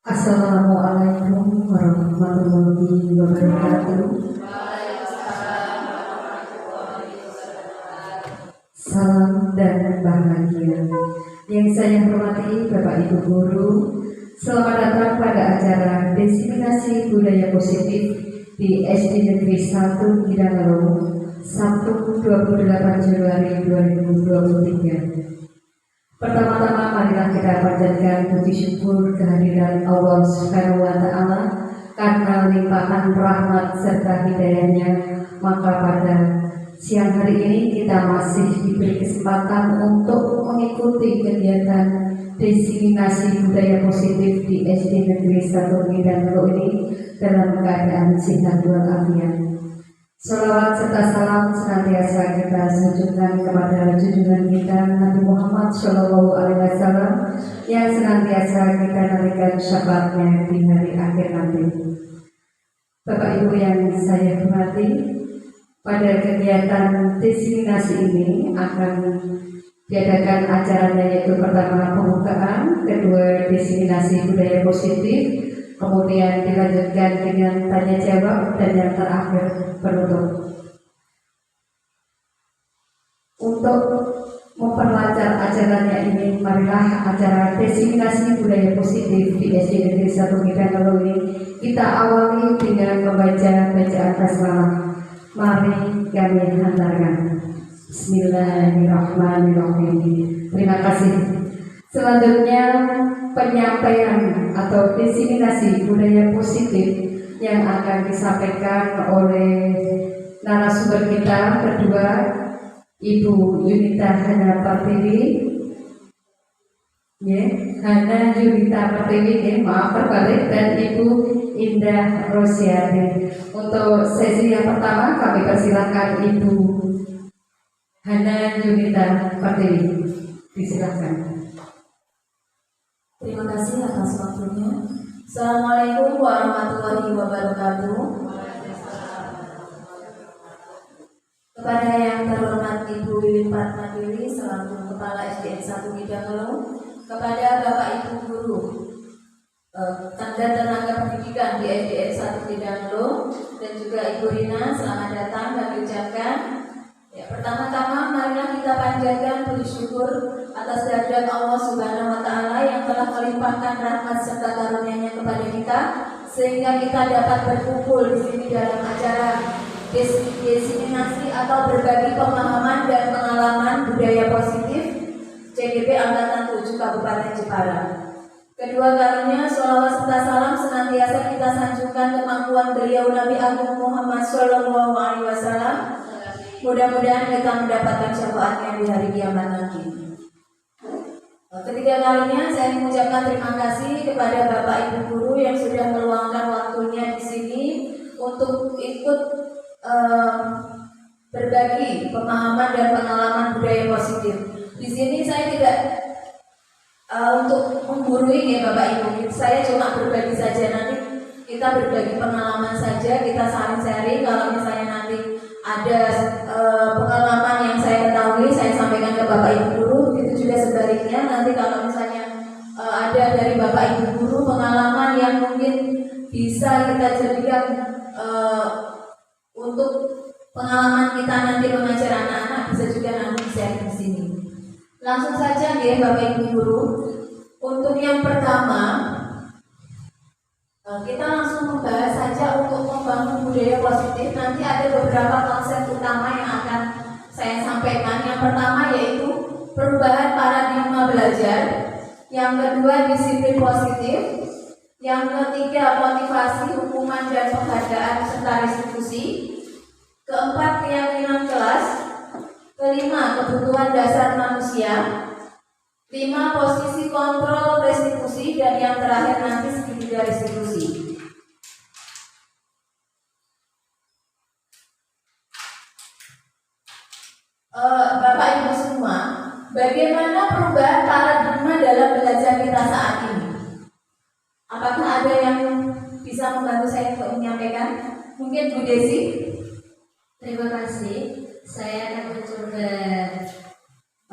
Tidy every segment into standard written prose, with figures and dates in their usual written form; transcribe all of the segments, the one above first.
Assalamualaikum warahmatullahi wabarakatuh. Salam dan bahagia. Yang saya hormati Bapak Ibu Guru, selamat datang pada acara Diseminasi Budaya Positif di SD Negeri 1 Gidangelo, Sabtu 28 Januari 2023. Pertama-tama marilah kita panjatkan puji syukur kehadiran Allah Subhanahu wa Ta'ala karena limpahan rahmat serta hidayahnya. Maka pada siang hari ini kita masih diberi kesempatan untuk mengikuti kegiatan diseminasi budaya positif di SD Negeri 1 Gidangelo ini dalam keadaan sehat walafiat. Salawat serta salam senantiasa kita sanjungkan kepada junjungan kita Nabi Muhammad SAW yang senantiasa kita nantikan syafaatnya di hari akhir nanti. Bapak Ibu yang saya hormati, pada kegiatan diseminasi ini akan diadakan acaranya, yaitu pertama pembukaan, kedua diseminasi budaya positif, kemudian dilanjutkan dengan tanya jawab, dan yang terakhir penutup. Untuk memperlancar acaranya ini, marilah acara diseminasi budaya positif di SD Negeri 1 Gidangelo ini kita awali dengan membaca bacaan basmalah. Mari kami hantarkan. Bismillahirrahmanirrahim. Terima kasih. Selanjutnya penyampaian atau diseminasi budaya positif yang akan disampaikan oleh narasumber kita kedua, Ibu Yunita Hana Pertiwi, Hana Yunita Pertiwi, maaf terbalik, dan Ibu Indah Rosyadi. Untuk sesi yang pertama kami persilakan Ibu Hana Yunita Pertiwi, disilakan. Terima kasih atas waktunya. Assalamualaikum warahmatullahi wabarakatuh. Kepada yang terhormat Ibu Wiwin Fatmawati selaku Kepala SDN 1 Gidangelo, kepada Bapak Ibu Guru, dan tenaga pendidikan di SDN 1 Tidanglo, dan juga Ibu Rina, selamat datang kami ucapkan. Ya, pertama-tama marilah kita panjatkan puji syukur atas kehadirat Allah Subhanahu wa taala yang telah melimpahkan rahmat serta karunia-Nya kepada kita sehingga kita dapat berkumpul di sini dalam acara diseminasi atau berbagi pemahaman dan pengalaman budaya positif CGP Angkatan 7 Kabupaten Jepara. Kedua kalinya sholawat serta salam senantiasa kita sanjungkan kemampuan beliau Nabi Agung Muhammad Shallallahu Alaihi Wasallam. Mudah-mudahan kita mendapatkan syafaatnya di hari kiamat nanti. Ketiga kalinya saya mengucapkan terima kasih kepada Bapak Ibu guru yang sudah meluangkan waktunya di sini untuk ikut berbagi pemahaman dan pengalaman budaya positif. Di sini saya tidak untuk menggurui ya Bapak Ibu, saya cuma berbagi saja, nanti kita berbagi pengalaman saja, kita saling sharing. Kalau misalnya nanti ada pengalaman yang saya ketahui, saya sampaikan ke Bapak Ibu guru. Itu juga sebaliknya, nanti kalau misalnya ada dari Bapak Ibu guru pengalaman yang mungkin bisa kita jadikan untuk pengalaman kita nanti mengajar anak-anak, bisa juga nanti share di sini. Langsung saja ya Bapak Ibu guru. Untuk yang pertama, kita langsung membahas saja untuk membangun budaya positif. Nanti ada beberapa konsep utama yang akan saya sampaikan. Yang pertama yaitu perubahan paradigma belajar. Yang kedua disiplin positif. Yang ketiga motivasi, hukuman dan penghargaan serta restitusi. Keempat keyakinan kelas. Kelima kebutuhan dasar manusia. 5 posisi kontrol restitusi, dan yang terakhir nanti segitiga restitusi. Bapak Ibu semua, bagaimana perubahan paradigma dalam belajar kita saat ini? Apakah ada yang bisa membantu saya untuk menyampaikan? Mungkin Bu Desi? Terima kasih. Saya akan mencoba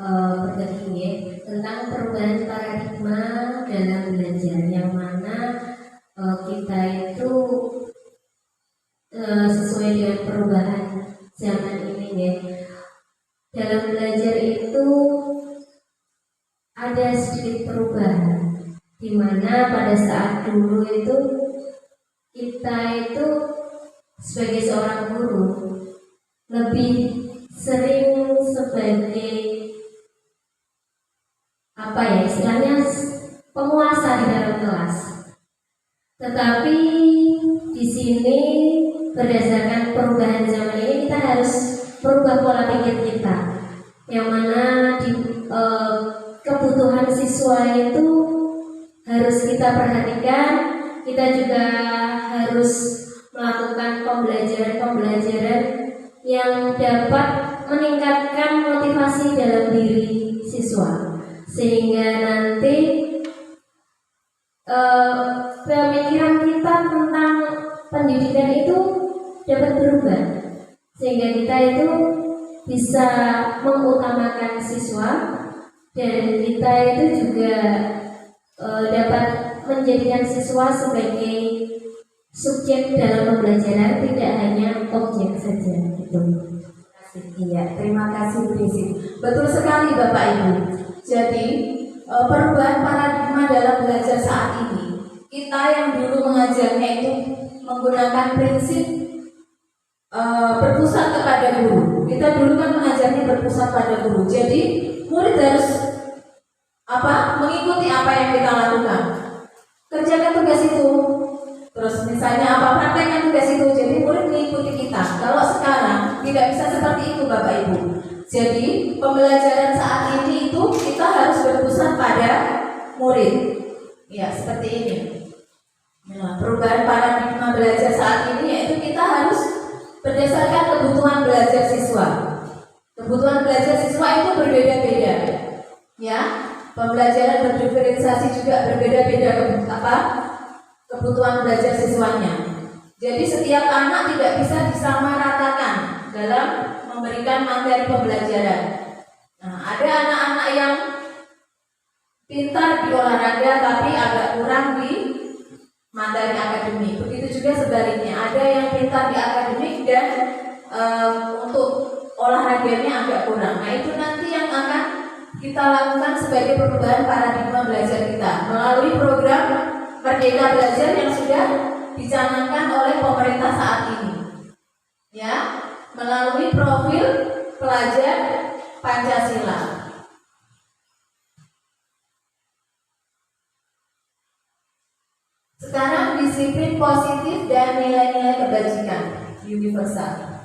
berbagi tentang perubahan paradigma dalam belajar, yang mana kita itu sesuai dengan perubahan zaman ini ya. Dalam belajar itu ada sedikit perubahan, di mana pada saat dulu itu kita itu sebagai seorang guru lebih sering sebagai istilahnya penguasa di dalam kelas. Tetapi di sini berdasarkan perubahan zaman ini kita harus merubah pola pikir kita, yang mana di kebutuhan siswa itu harus kita perhatikan. Kita juga harus melakukan pembelajaran yang dapat meningkatkan motivasi dalam diri siswa, sehingga nanti pemikiran kita tentang pendidikan itu dapat berubah, sehingga kita itu bisa mengutamakan siswa, dan kita itu juga dapat menjadikan siswa sebagai subjek dalam pembelajaran, tidak hanya objek saja gitu. Iya, terima kasih Bu Desi. Betul sekali Bapak Ibu. Jadi perubahan paradigma dalam belajar saat ini, kita yang dulu mengajarnya itu menggunakan prinsip berpusat kepada guru. Kita dulu kan mengajarnya berpusat pada guru. Jadi murid harus mengikuti apa yang kita lakukan. Kerjakan tugas itu. Terus misalnya praktekkan tugas itu. Jadi murid mengikuti kita. Kalau sekarang tidak bisa seperti itu Bapak Ibu. Jadi pembelajaran saat ini itu kita harus berpusat pada murid. Ya, seperti ini. Nah, perubahan paradigma belajar saat ini yaitu kita harus berdasarkan kebutuhan belajar siswa. Kebutuhan belajar siswa itu berbeda-beda. Ya, pembelajaran berdiferensiasi juga berbeda-beda kebutuhan belajar siswanya. Jadi setiap anak tidak bisa disamaratakan dalam memberikan materi pembelajaran. Nah, ada anak-anak yang pintar di olahraga tapi agak kurang di materi akademik. Begitu juga sebaliknya, ada yang pintar di akademik dan untuk olahraganya agak kurang. Nah, itu nanti yang akan kita lakukan sebagai perubahan paradigma belajar kita melalui program Merdeka Belajar yang sudah dicanangkan oleh pemerintah saat ini. Ya, melalui profil pelajar Pancasila. Sekarang disiplin positif dan nilai-nilai kebajikan universal.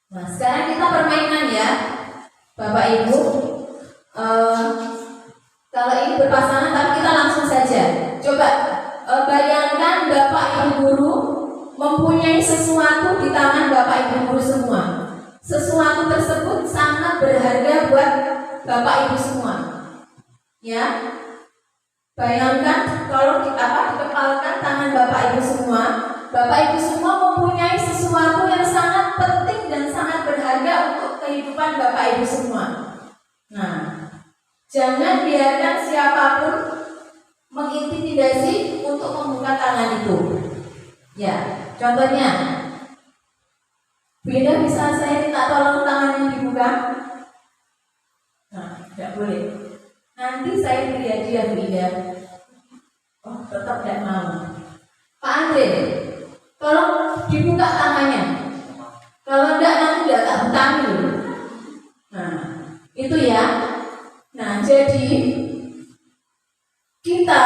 Nah, sekarang kita permainan ya, Bapak Ibu. Kalau ini berpasangan, tapi kita langsung saja. Coba bayangkan Bapak Ibu guru mempunyai sesuatu di tangan Bapak Ibu guru semua. Sesuatu tersebut sangat berharga buat Bapak Ibu semua. Ya. Bayangkan kalau dikepalkan tangan Bapak Ibu semua, Bapak Ibu semua mempunyai sesuatu yang sangat penting dan sangat berharga untuk kehidupan Bapak Ibu semua. Nah, jangan biarkan siapapun mengintimidasi untuk membuka tangan itu. Ya, contohnya, Bunda bisa saya minta tolong tangannya dibuka? Nah, tidak boleh. Nanti saya beri hadiah Bunda. Oh, tetap tidak mau. Pak Andre, tolong dibuka tangannya. Kalau enggak nanti tidak tak hutang. Nah, itu ya. Nah, jadi kita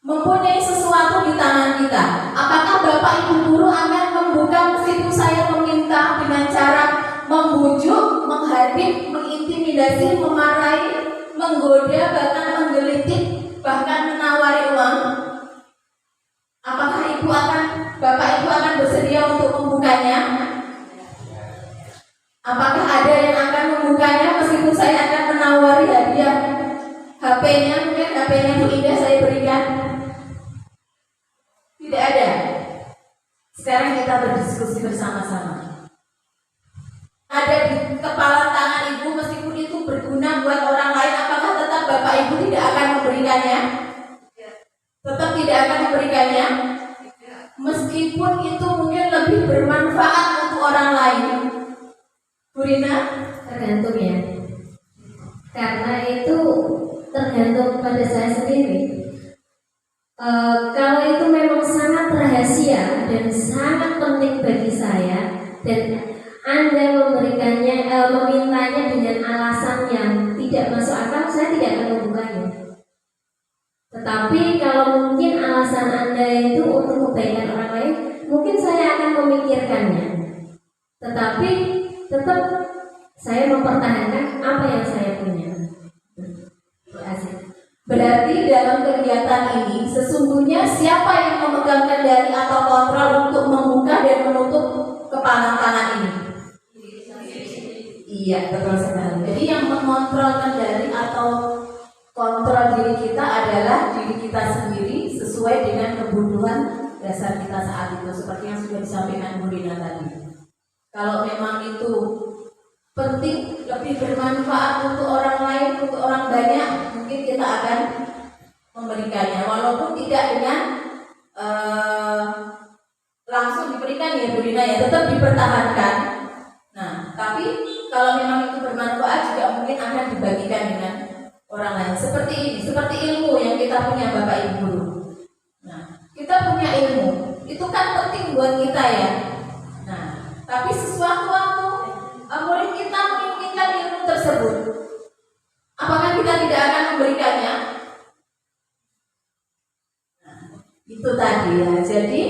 mempunyai sesuatu di tangan kita. Apakah Bapak Ibu guru akan membuka meskipun saya meminta dengan cara membujuk, menghardik, mengintimidasi, memarahi, menggoda, bahkan menggelitik, bahkan menawari uang? Apakah Bapak Ibu akan bersedia untuk membukanya? Apakah ada yang akan membukanya meskipun saya akan menawari hadiah HP-nya, mungkin HP-nya Bu Indah saya berikan? Tidak ada. Sekarang kita berdiskusi bersama-sama. Ada di kepala tangan Ibu, meskipun itu berguna buat orang lain, apakah tetap Bapak Ibu tidak akan memberikannya? Tetap tidak akan memberikannya? Meskipun itu mungkin lebih bermanfaat untuk orang lain. Bu Rina? Tergantung ya. Karena itu tergantung pada saya sendiri. Kalau itu memang sangat rahasia dan sangat penting bagi saya, dan Anda memberikannya, memintanya dengan alasan yang tidak masuk akal, saya tidak akan membukanya. Tetapi kalau mungkin alasan Anda itu untuk kebaikan orang lain, mungkin saya akan memikirkannya. Tetapi tetap saya mempertahankan apa yang saya punya. Berarti dalam kegiatan ini sesungguhnya siapa yang memegang kendali atau kontrol untuk membuka dan menutup kepala tangan ini? Iya, betul sekali. Jadi yang mengontrol kendali atau kontrol diri kita adalah diri kita sendiri sesuai dengan kebutuhan dasar kita saat itu, seperti yang sudah disampaikan Bu Rina tadi. Kalau memang itu penting, lebih bermanfaat untuk orang lain, untuk orang banyak, mungkin kita akan memberikannya, walaupun tidak dengan langsung diberikan ya Bu Rina ya, tetap dipertahankan. Nah, tapi kalau memang itu bermanfaat juga mungkin akan dibagikan dengan orang lain. Seperti ini, seperti ilmu yang kita punya Bapak Ibu guru. Nah, kita punya ilmu, itu kan penting buat kita ya. Nah, tapi sesuatu waktu murid kita menginginkan ilmu tersebut, apakah kita tidak akan memberikannya? Nah, itu tadi ya. Jadi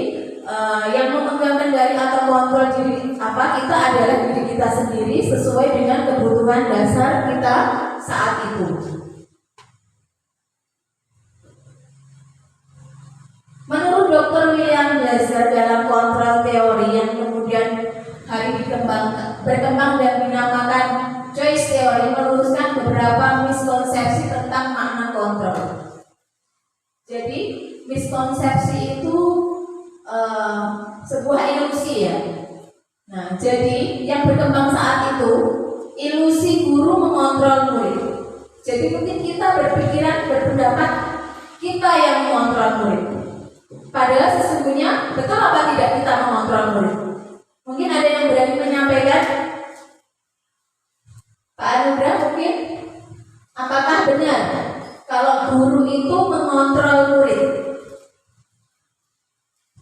yang memegang kendali atau kontrol diri kita adalah diri kita sendiri sesuai dengan kebutuhan dasar kita saat itu. Menurut Dr. William Glasser dalam kontrol teori yang kemudian hari berkembang dan dinamakan choice theory, meluruskan beberapa miskonsepsi tentang makna kontrol. Jadi miskonsepsi itu sebuah ilusi ya. Nah, jadi yang berkembang saat itu ilusi guru mengontrol murid. Jadi mungkin kita berpendapat kita yang mengontrol murid. Padahal sesungguhnya betul apa tidak kita mengontrol murid? Mungkin ada yang berani menyampaikan, Pak Anugrah mungkin, apakah benar kalau guru itu mengontrol murid?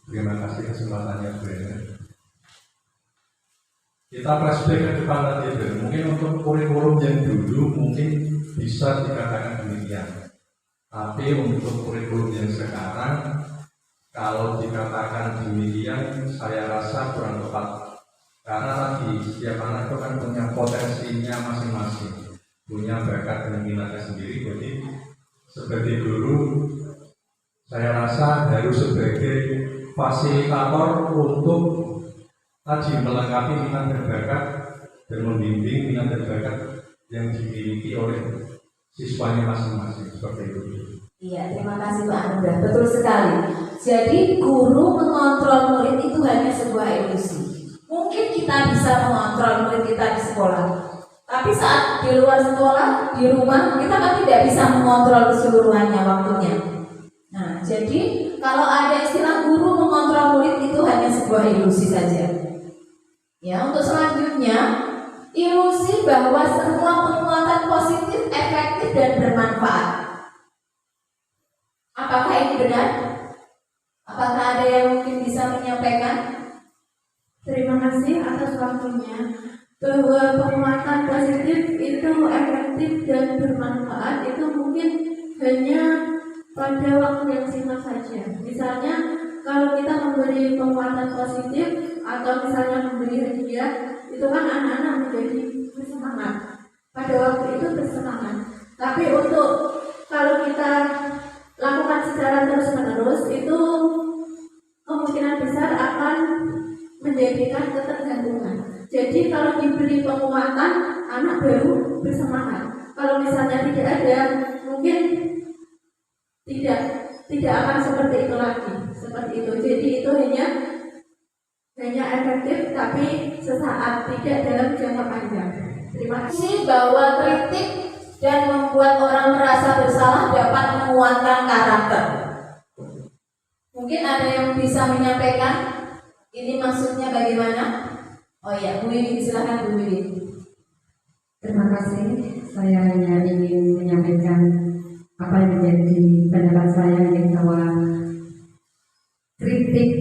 Terima kasih kesempatannya, Bu Ena. Kita flashback ke depan tadi, Bu. Mungkin untuk kurikulum yang dulu mungkin bisa dikatakan demikian. Tapi untuk kurikulum yang sekarang, kalau dikatakan demikian, saya rasa kurang tepat. Karena tadi setiap anak itu kan punya potensinya masing-masing, punya bakat dan minatnya sendiri. Jadi sebagai guru, saya rasa harus sebagai fasilitator untuk tadi melengkapi minat dan bakat dan membimbing minat dan bakat yang dimiliki oleh siswanya masing-masing, seperti itu. Iya, terima kasih Pak Anugrah. Betul sekali. Jadi guru mengontrol murid itu hanya sebuah ilusi. Mungkin kita bisa mengontrol murid kita di sekolah, tapi saat di luar sekolah, di rumah, kita kan tidak bisa mengontrol keseluruhannya waktunya. Nah, jadi kalau ada istilah guru mengontrol murid itu hanya sebuah ilusi saja. Ya, untuk selanjutnya, ilusi bahwa semua penguatan positif, efektif dan bermanfaat. Apakah ini benar? Apakah ada yang mungkin bisa menyampaikan? Terima kasih atas waktunya. Bahwa penguatan positif itu efektif dan bermanfaat itu mungkin hanya pada waktu yang singkat saja. Misalnya kalau kita memberi penguatan positif atau misalnya memberi hadiah, itu kan anak-anak menjadi bersemangat. Pada waktu itu bersemangat. Tapi untuk kalau kita lakukan secara terus-menerus, itu kemungkinan besar akan menjadikan ketergantungan. Jadi kalau diberi penguatan, anak baru bersemangat. Kalau misalnya tidak ada, mungkin tidak akan seperti itu lagi. Seperti itu. Jadi itu hanya efektif, tapi sesaat, tidak dalam jangka panjang. Terima kasih. Bahwa kritik dan membuat orang merasa bersalah dapat menguatkan karakter. Mungkin ada yang bisa menyampaikan ini maksudnya bagaimana? Oh ya, Bu Wiwin, silakan Bu Wiwin. Terima kasih. Saya hanya ingin menyampaikan apa yang menjadi pendapat saya bahwa kritik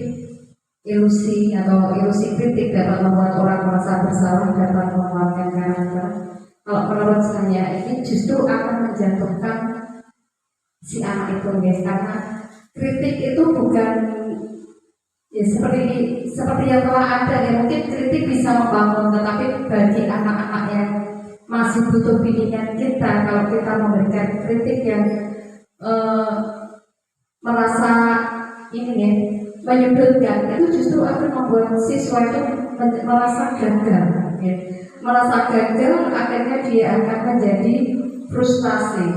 ilusi atau ilusi kritik dapat membuat orang merasa bersalah, dapat menguatkan karakter. Kalau menurut saya ini justru akan menjatuhkan si anak itu, guys, karena kritik itu bukan ya seperti yang telah ada ya, mungkin kritik bisa membangun, tetapi bagi anak-anak yang masih butuh bimbingan kita, kalau kita memberikan kritik yang merasa ini ya menyudutkan, itu justru akan membuat siswa itu merasa gagal ya. Merasa gagal, akhirnya dia akan menjadi frustasi.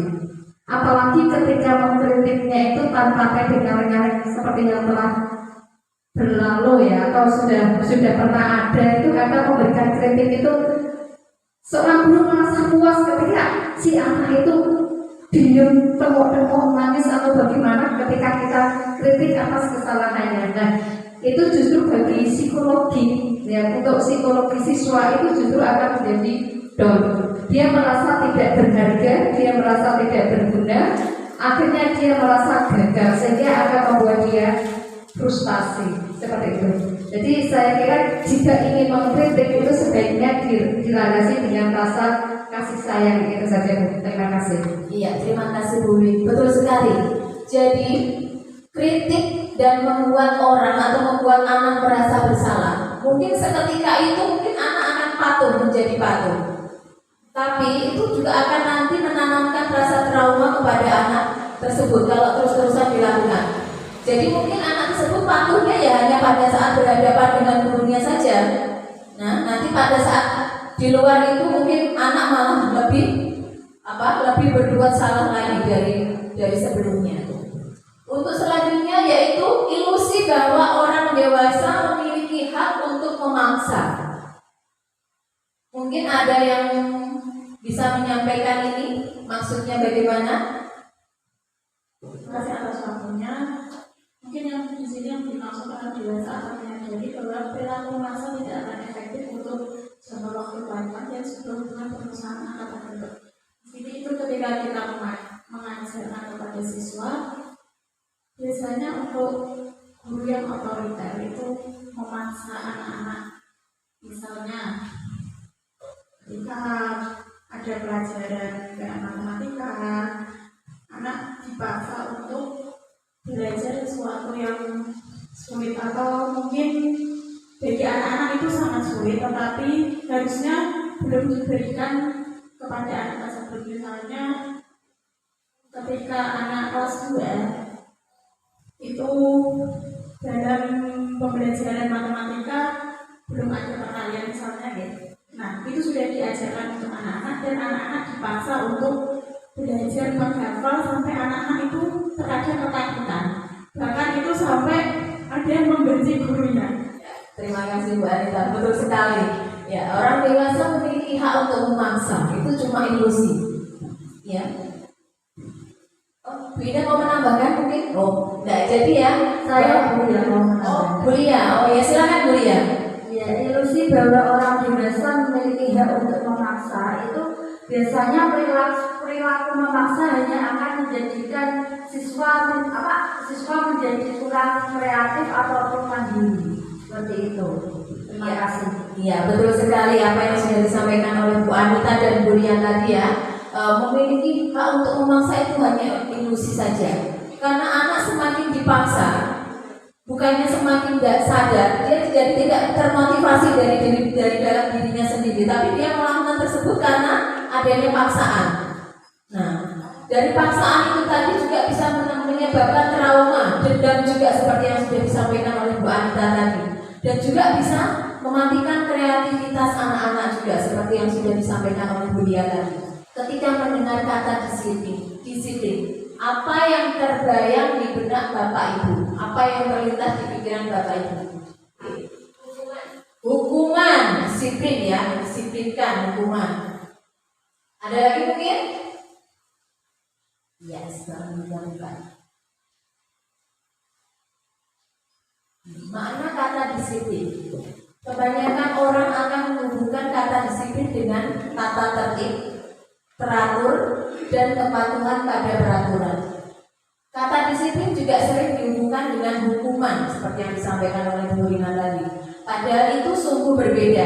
Apalagi ketika mengkritiknya itu tanpa nyalek-nyalek seperti yang telah berlalu ya, atau sudah pernah ada, itu akan memberikan kritik itu seorang guru merasa puas ketika si anak itu diem, tengok-tengok, nangis atau bagaimana ketika kita kritik atas kesalahannya. Nah, itu justru bagi psikologi ya, untuk psikologi siswa itu justru akan menjadi down. Dia merasa tidak berharga, dia merasa tidak berguna, akhirnya dia merasa gagal, sehingga akan membuat dia frustasi seperti itu. Jadi saya kira jika ingin mengkritik itu sebaiknya dilandasi dengan rasa kasih sayang, itu saja Bu. Terima kasih. Iya, terima kasih Bu Wiwin. Betul sekali. Jadi kritik dan membuat orang atau membuat anak merasa bersalah. Mungkin seketika itu mungkin anak akan patuh, menjadi patuh. Tapi itu juga akan nanti menanamkan rasa trauma kepada anak tersebut kalau terus-terusan dilakukan. Jadi mungkin anak tersebut patuhnya ya hanya pada saat berhadapan dengan gurunya saja. Nah, nanti pada saat di luar itu mungkin anak malah lebih berbuat salah lagi dari sebelumnya. Untuk selanjutnya yaitu ilusi bahwa orang dewasa memiliki hak untuk memaksa. Mungkin ada yang bisa menyampaikan ini maksudnya bagaimana? Mas yang dimaksud orang dewasa akan menyadari bahwa perilaku memaksa tidak akan efektif untuk jangka waktu panjang dan sebuah hubungan perusahaan akan terbentuk. Jadi itu ketika kita mengajarkan kepada siswa, biasanya untuk guru yang otoriter itu memaksa anak-anak, misalnya ketika ada pelajaran kayak matematika, anak dipaksa untuk belajar sesuatu yang sulit atau mungkin bagi anak-anak itu sangat sulit, tetapi harusnya belum diberikan kepada anak tersebut. Misalnya ketika anak kelas 2 itu dalam pembelajaran matematika belum ada perkalian misalnya gitu. Nah, itu sudah diajarkan untuk anak-anak dan anak-anak dipaksa untuk belajar menghafal sampai anak-anak itu terkadang ketakutan. Bahkan itu sampai ada yang membenci gurunya. Terima kasih Bu Anita, betul sekali. Ya, orang dewasa memiliki hak untuk memaksa, itu cuma ilusi. Ya. Oh, Bu Ida mau menambahkan mungkin? Oh, enggak jadi ya. Saya Bu Lia mau Oh, menambahkan. Bu Lia. Oh ya, silakan Bu Lia. Ya, ilusi bahwa orang dewasa memiliki hak untuk memaksa itu biasanya perilaku memaksa hanya akan menjadikan siswa menjadi kurang kreatif ataupun mandiri. Seperti itu. Terima kasih. Iya, betul sekali apa yang sudah disampaikan oleh Bu Anita dan Bu Lia tadi ya. Memiliki hak untuk memaksa itu hanya ilusi saja. Karena anak semakin dipaksa, bukannya semakin tidak sadar, dia jadi tidak termotivasi dari dalam dirinya sendiri, tapi dia melakukan tersebut karena adanya paksaan. Nah, dari paksaan itu tadi juga bisa menyebabkan trauma, dendam juga seperti yang sudah disampaikan oleh Bu Anita tadi, dan juga bisa mematikan kreativitas anak-anak juga seperti yang sudah disampaikan oleh Bu Lia tadi. Ketika mendengar kata disiplin, apa yang terbayang di benak Bapak Ibu? Apa yang terlintas di pikiran Bapak Ibu? Hukuman, disiplin ya, disiplinkan, hukuman. Ada lagi mungkin? Yes, bukan. Makna kata disiplin. Kebanyakan orang akan menghubungkan kata disiplin dengan tata tertib, teratur, dan kepatuhan pada peraturan. Kata disiplin juga sering dihubungkan dengan hukuman seperti yang disampaikan oleh Bu Rina tadi. Padahal itu sungguh berbeda.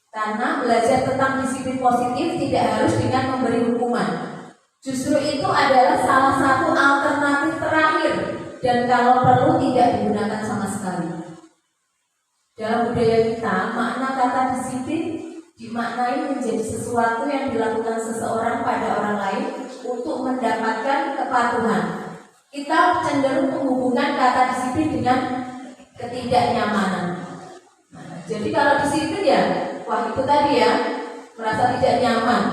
Karena belajar tentang disiplin positif tidak harus dengan memberi hukuman. Justru itu adalah salah satu alternatif terakhir dan kalau perlu tidak digunakan sama sekali. Dalam budaya kita, makna kata disiplin dimaknai menjadi sesuatu yang dilakukan seseorang pada orang lain untuk mendapatkan kepatuhan. Kita cenderung menghubungkan kata disiplin dengan ketidaknyamanan. Nah, jadi kalau disiplin ya, wah itu tadi ya, merasa tidak nyaman,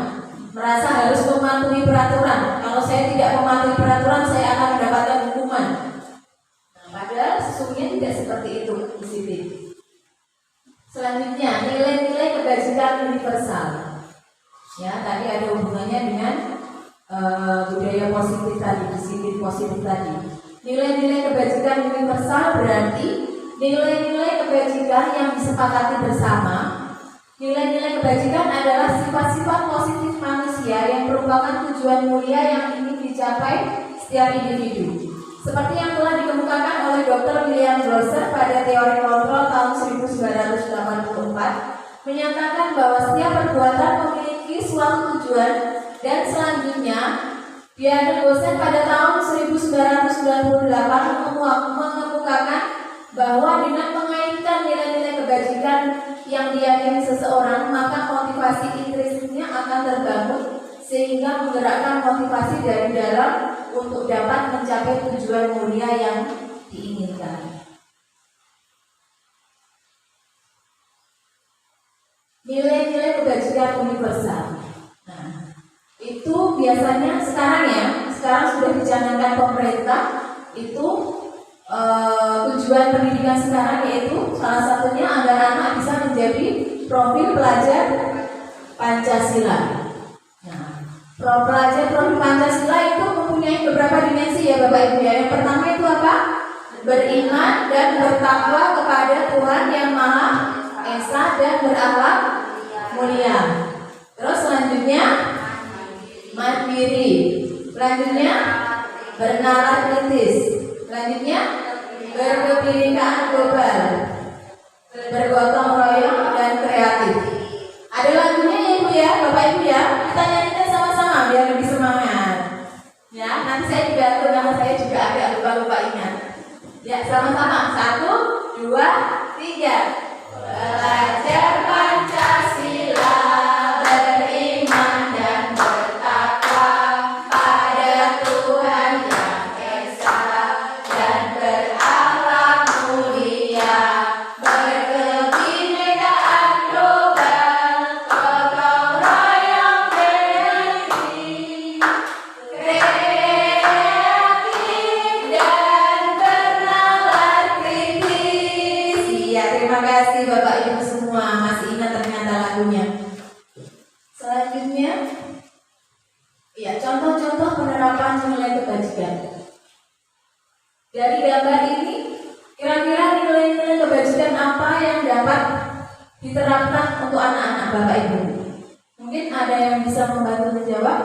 merasa harus mematuhi peraturan. Kalau saya tidak mematuhi peraturan, saya akan mendapatkan hukuman. Nah, padahal sesungguhnya tidak seperti itu disiplin. Selanjutnya, nilai-nilai kebajikan universal. Ya, tadi ada hubungannya dengan budaya positif tadi, disiplin positif tadi. Nilai-nilai kebajikan universal berarti nilai-nilai kebajikan yang disepakati bersama. Nilai-nilai kebajikan adalah sifat-sifat positif manusia yang merupakan tujuan mulia yang ingin dicapai setiap individu. Seperti yang telah dikemukakan oleh Dr. William Glasser pada teori kontrol tahun 1984, menyatakan bahwa setiap perbuatan memiliki suatu tujuan dan selanjutnya Pierre Gosset pada tahun 1998 mengemukakan bahwa dengan mengaitkan nilai-nilai kebajikan yang diyakini seseorang, maka motivasi intrinsiknya akan terbangun sehingga menggerakkan motivasi dari dalam untuk dapat mencapai tujuan mulia yang diinginkan. Nilai-nilai kebajikan universal. Nah, itu biasanya sekarang sudah dicanangkan pemerintah itu tujuan pendidikan sekarang yaitu salah satunya agar anak bisa menjadi profil pelajar Pancasila. Nah, pelajar profil Pancasila itu mempunyai beberapa dimensi ya Bapak Ibu ya. Yang pertama itu apa? beriman dan bertakwa kepada Tuhan yang Maha Esa dan berakhlak mulia. Terus selanjutnya mandiri. Selanjutnya bernalar kritis. Selanjutnya berkebinekaan global, bergotong royong dan kreatif. Ada lagunya ya Ibu ya, Bapak Ibu ya. Kita nyanyikan sama-sama biar lebih semangat. Ya, nanti saya juga karena saya juga agak lupa-lupa ingat. Ya, sama-sama. 1, 2, 3. Belajar Pancasila, beriman dan bertakwa pada Tuhan yang Esa dan berakhlak mulia, berkebinekaan global, gotong royong bersih, kreatif dan bernalar kritis. Iya, terima kasih Bapak Ibu semua, masih ingat ternyata lagunya. Selanjutnya, ya contoh-contoh penerapan nilai kebajikan. Dari gambar ini, kira-kira nilai-nilai kebajikan apa yang dapat diterapkan untuk anak-anak Bapak Ibu? Mungkin ada yang bisa membantu menjawab?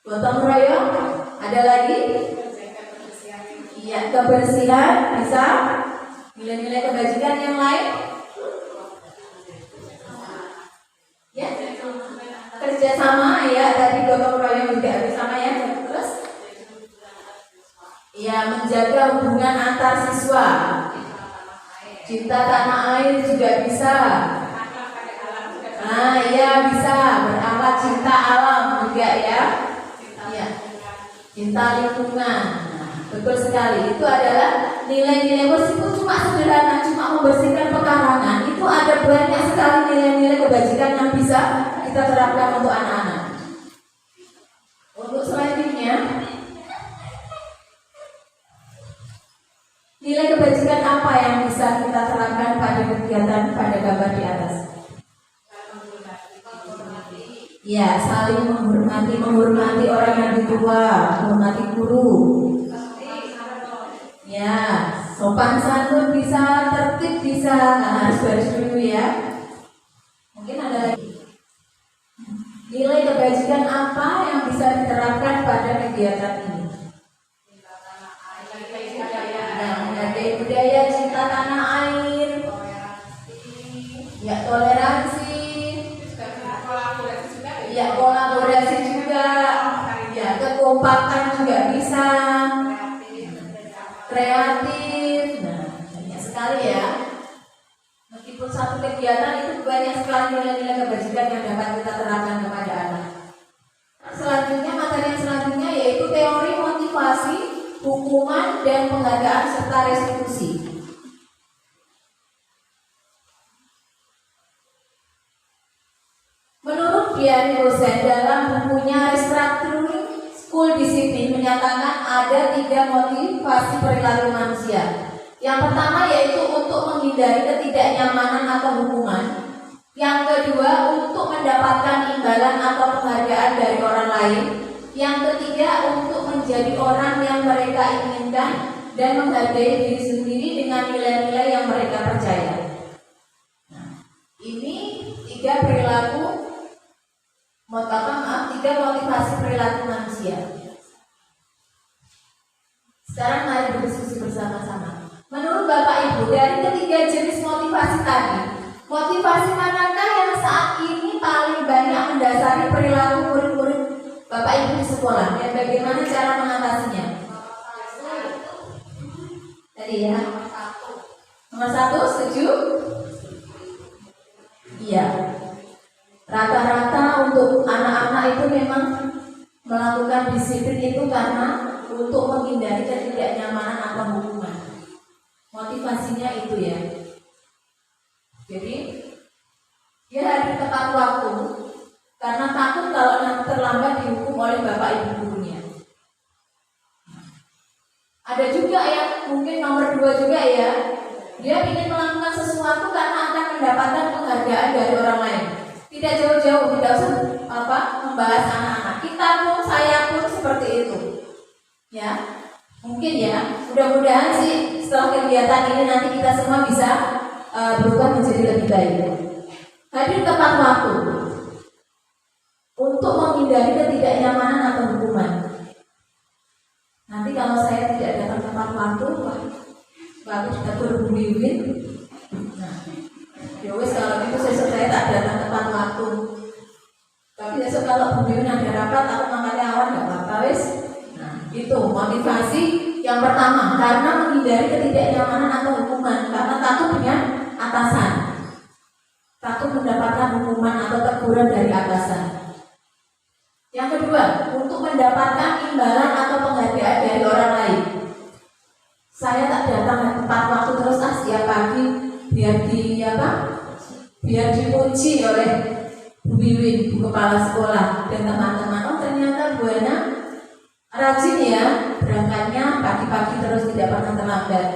Gotong royong, ada lagi? Iya, kebersihan bisa. Nilai-nilai kebajikan yang lain? Ya, kerjasama ya, tadi gotong royong juga bersama ya. Terus? Ya, menjaga hubungan antar siswa. Cinta tanah air juga bisa. Nah, iya bisa. Berakhlak cinta alam juga ya. Ya, cinta lingkungan. Betul sekali. Itu adalah nilai-nilai meskipun cuma sederhana, cuma membersihkan pekarangan. Itu ada banyak sekali nilai-nilai kebajikan yang bisa kita terapkan untuk anak-anak. Untuk selanjutnya, nilai kebajikan apa yang bisa kita terapkan pada kegiatan pada gambar di atas? Ya, saling menghormati orang yang lebih tua, menghormati guru. Ya, sopan santun bisa, tertib bisa, nah harus baris dulu ya. Mungkin ada lagi. Nilai kebajikan apa yang bisa diterapkan pada kegiatan ini? Nah, menghargai budaya, cinta tanah air, ya toleransi, ya kolaborasi juga, ya kekompakan juga bisa. Kreatif, nah banyak sekali ya. Meskipun satu kegiatan itu banyak sekali nilai-nilai kebajikan yang dapat kita terapkan kepada anak. Selanjutnya, materi yang selanjutnya yaitu teori motivasi, hukuman dan penghargaan serta restitusi. Menurut Dian Rosen dalam bukunya Restructuring School Discipline menyatakan ada 3 motivasi perilaku manusia. Yang pertama yaitu untuk menghindari ketidaknyamanan atau hukuman. Yang kedua untuk mendapatkan imbalan atau penghargaan dari orang lain. Yang ketiga untuk menjadi orang yang mereka inginkan dan menghargai diri sendiri dengan nilai-nilai yang mereka percaya. Nah, ini 3 perilaku 3 motivasi perilaku manusia. Sekarang mari berdiskusi bersama-sama. Menurut Bapak Ibu, dari ketiga jenis motivasi tadi, motivasi manakah yang saat ini paling banyak mendasari perilaku murid-murid Bapak Ibu di sekolah dan bagaimana cara mengatasinya? Tadi ya. Nomor 1, setuju? Iya. Rata-rata untuk anak-anak itu memang melakukan disiplin itu karena untuk menghindari ketidaknyamanan atau hukuman. Motivasinya itu ya. Jadi dia hadir tepat waktu karena takut kalau nanti terlambat dihukum oleh bapak ibu gurunya. Ada juga yang mungkin nomor 2 juga ya. Dia ingin melakukan sesuatu karena akan mendapatkan penghargaan dari orang lain. Tidak jauh-jauh, tidak usah membahas anak-anak. Kita pun, saya pun seperti itu. Ya, mungkin Mungkin ya, mudah-mudahan sih setelah kegiatan ini nanti kita semua bisa berubah menjadi lebih baik. Hadir tepat waktu untuk menghindari ketidaknyamanan atau hukuman. Nanti kalau saya tidak datang tepat waktu, bagus dapur buliwin. Nah, ya wes kalau itu saya tak datang tepat waktu. Tapi besok kalau buliwin ada rapat, aku makannya awan nggak apa-apa wes. Nah, itu motivasi yang pertama karena menghindari ketidaknyamanan atau hukuman karena takut dengan atasan, takut mendapatkan hukuman atau teguran dari atasan. Yang kedua, untuk mendapatkan imbalan atau penghargaan dari orang lain. Saya tak datang tepat waktu terus setiap pagi biar dipuji oleh Bu Wiwin, Bu Kepala Sekolah dan teman-teman. Oh ternyata Bu Ana rajin ya berangkatnya pagi-pagi terus tidak pernah terlambat.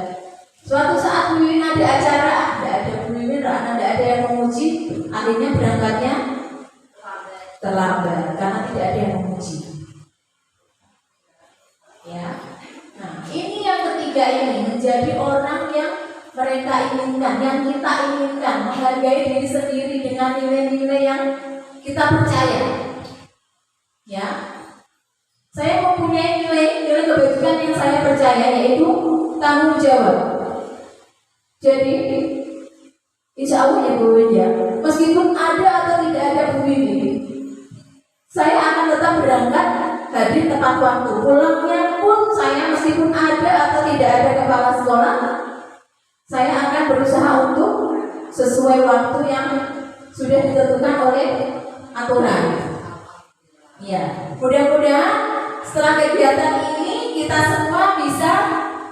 Suatu saat Bu Wiwin ada acara, tidak ada Bu Wiwin, Rana tidak ada yang memuji, akhirnya berangkatnya terlambat karena tidak ada yang memuji. Ya. Nah, ini yang ketiga ini menjadi orang yang mereka inginkan, yang kita inginkan, menghargai diri sendiri dengan nilai-nilai yang kita percaya. Ya. Saya mempunyai nilai kebajikan yang saya percaya yaitu tanggung jawab. Jadi insya Allah ya Bu Wiwin ya, meskipun ada atau tidak ada Bu Wiwin, saya akan tetap berangkat hadir tepat waktu. Pulangnya pun saya meskipun ada atau tidak ada kepala sekolah, saya akan berusaha untuk sesuai waktu yang sudah ditentukan oleh aturan. Ya, mudah-mudahan setelah kegiatan ini kita semua bisa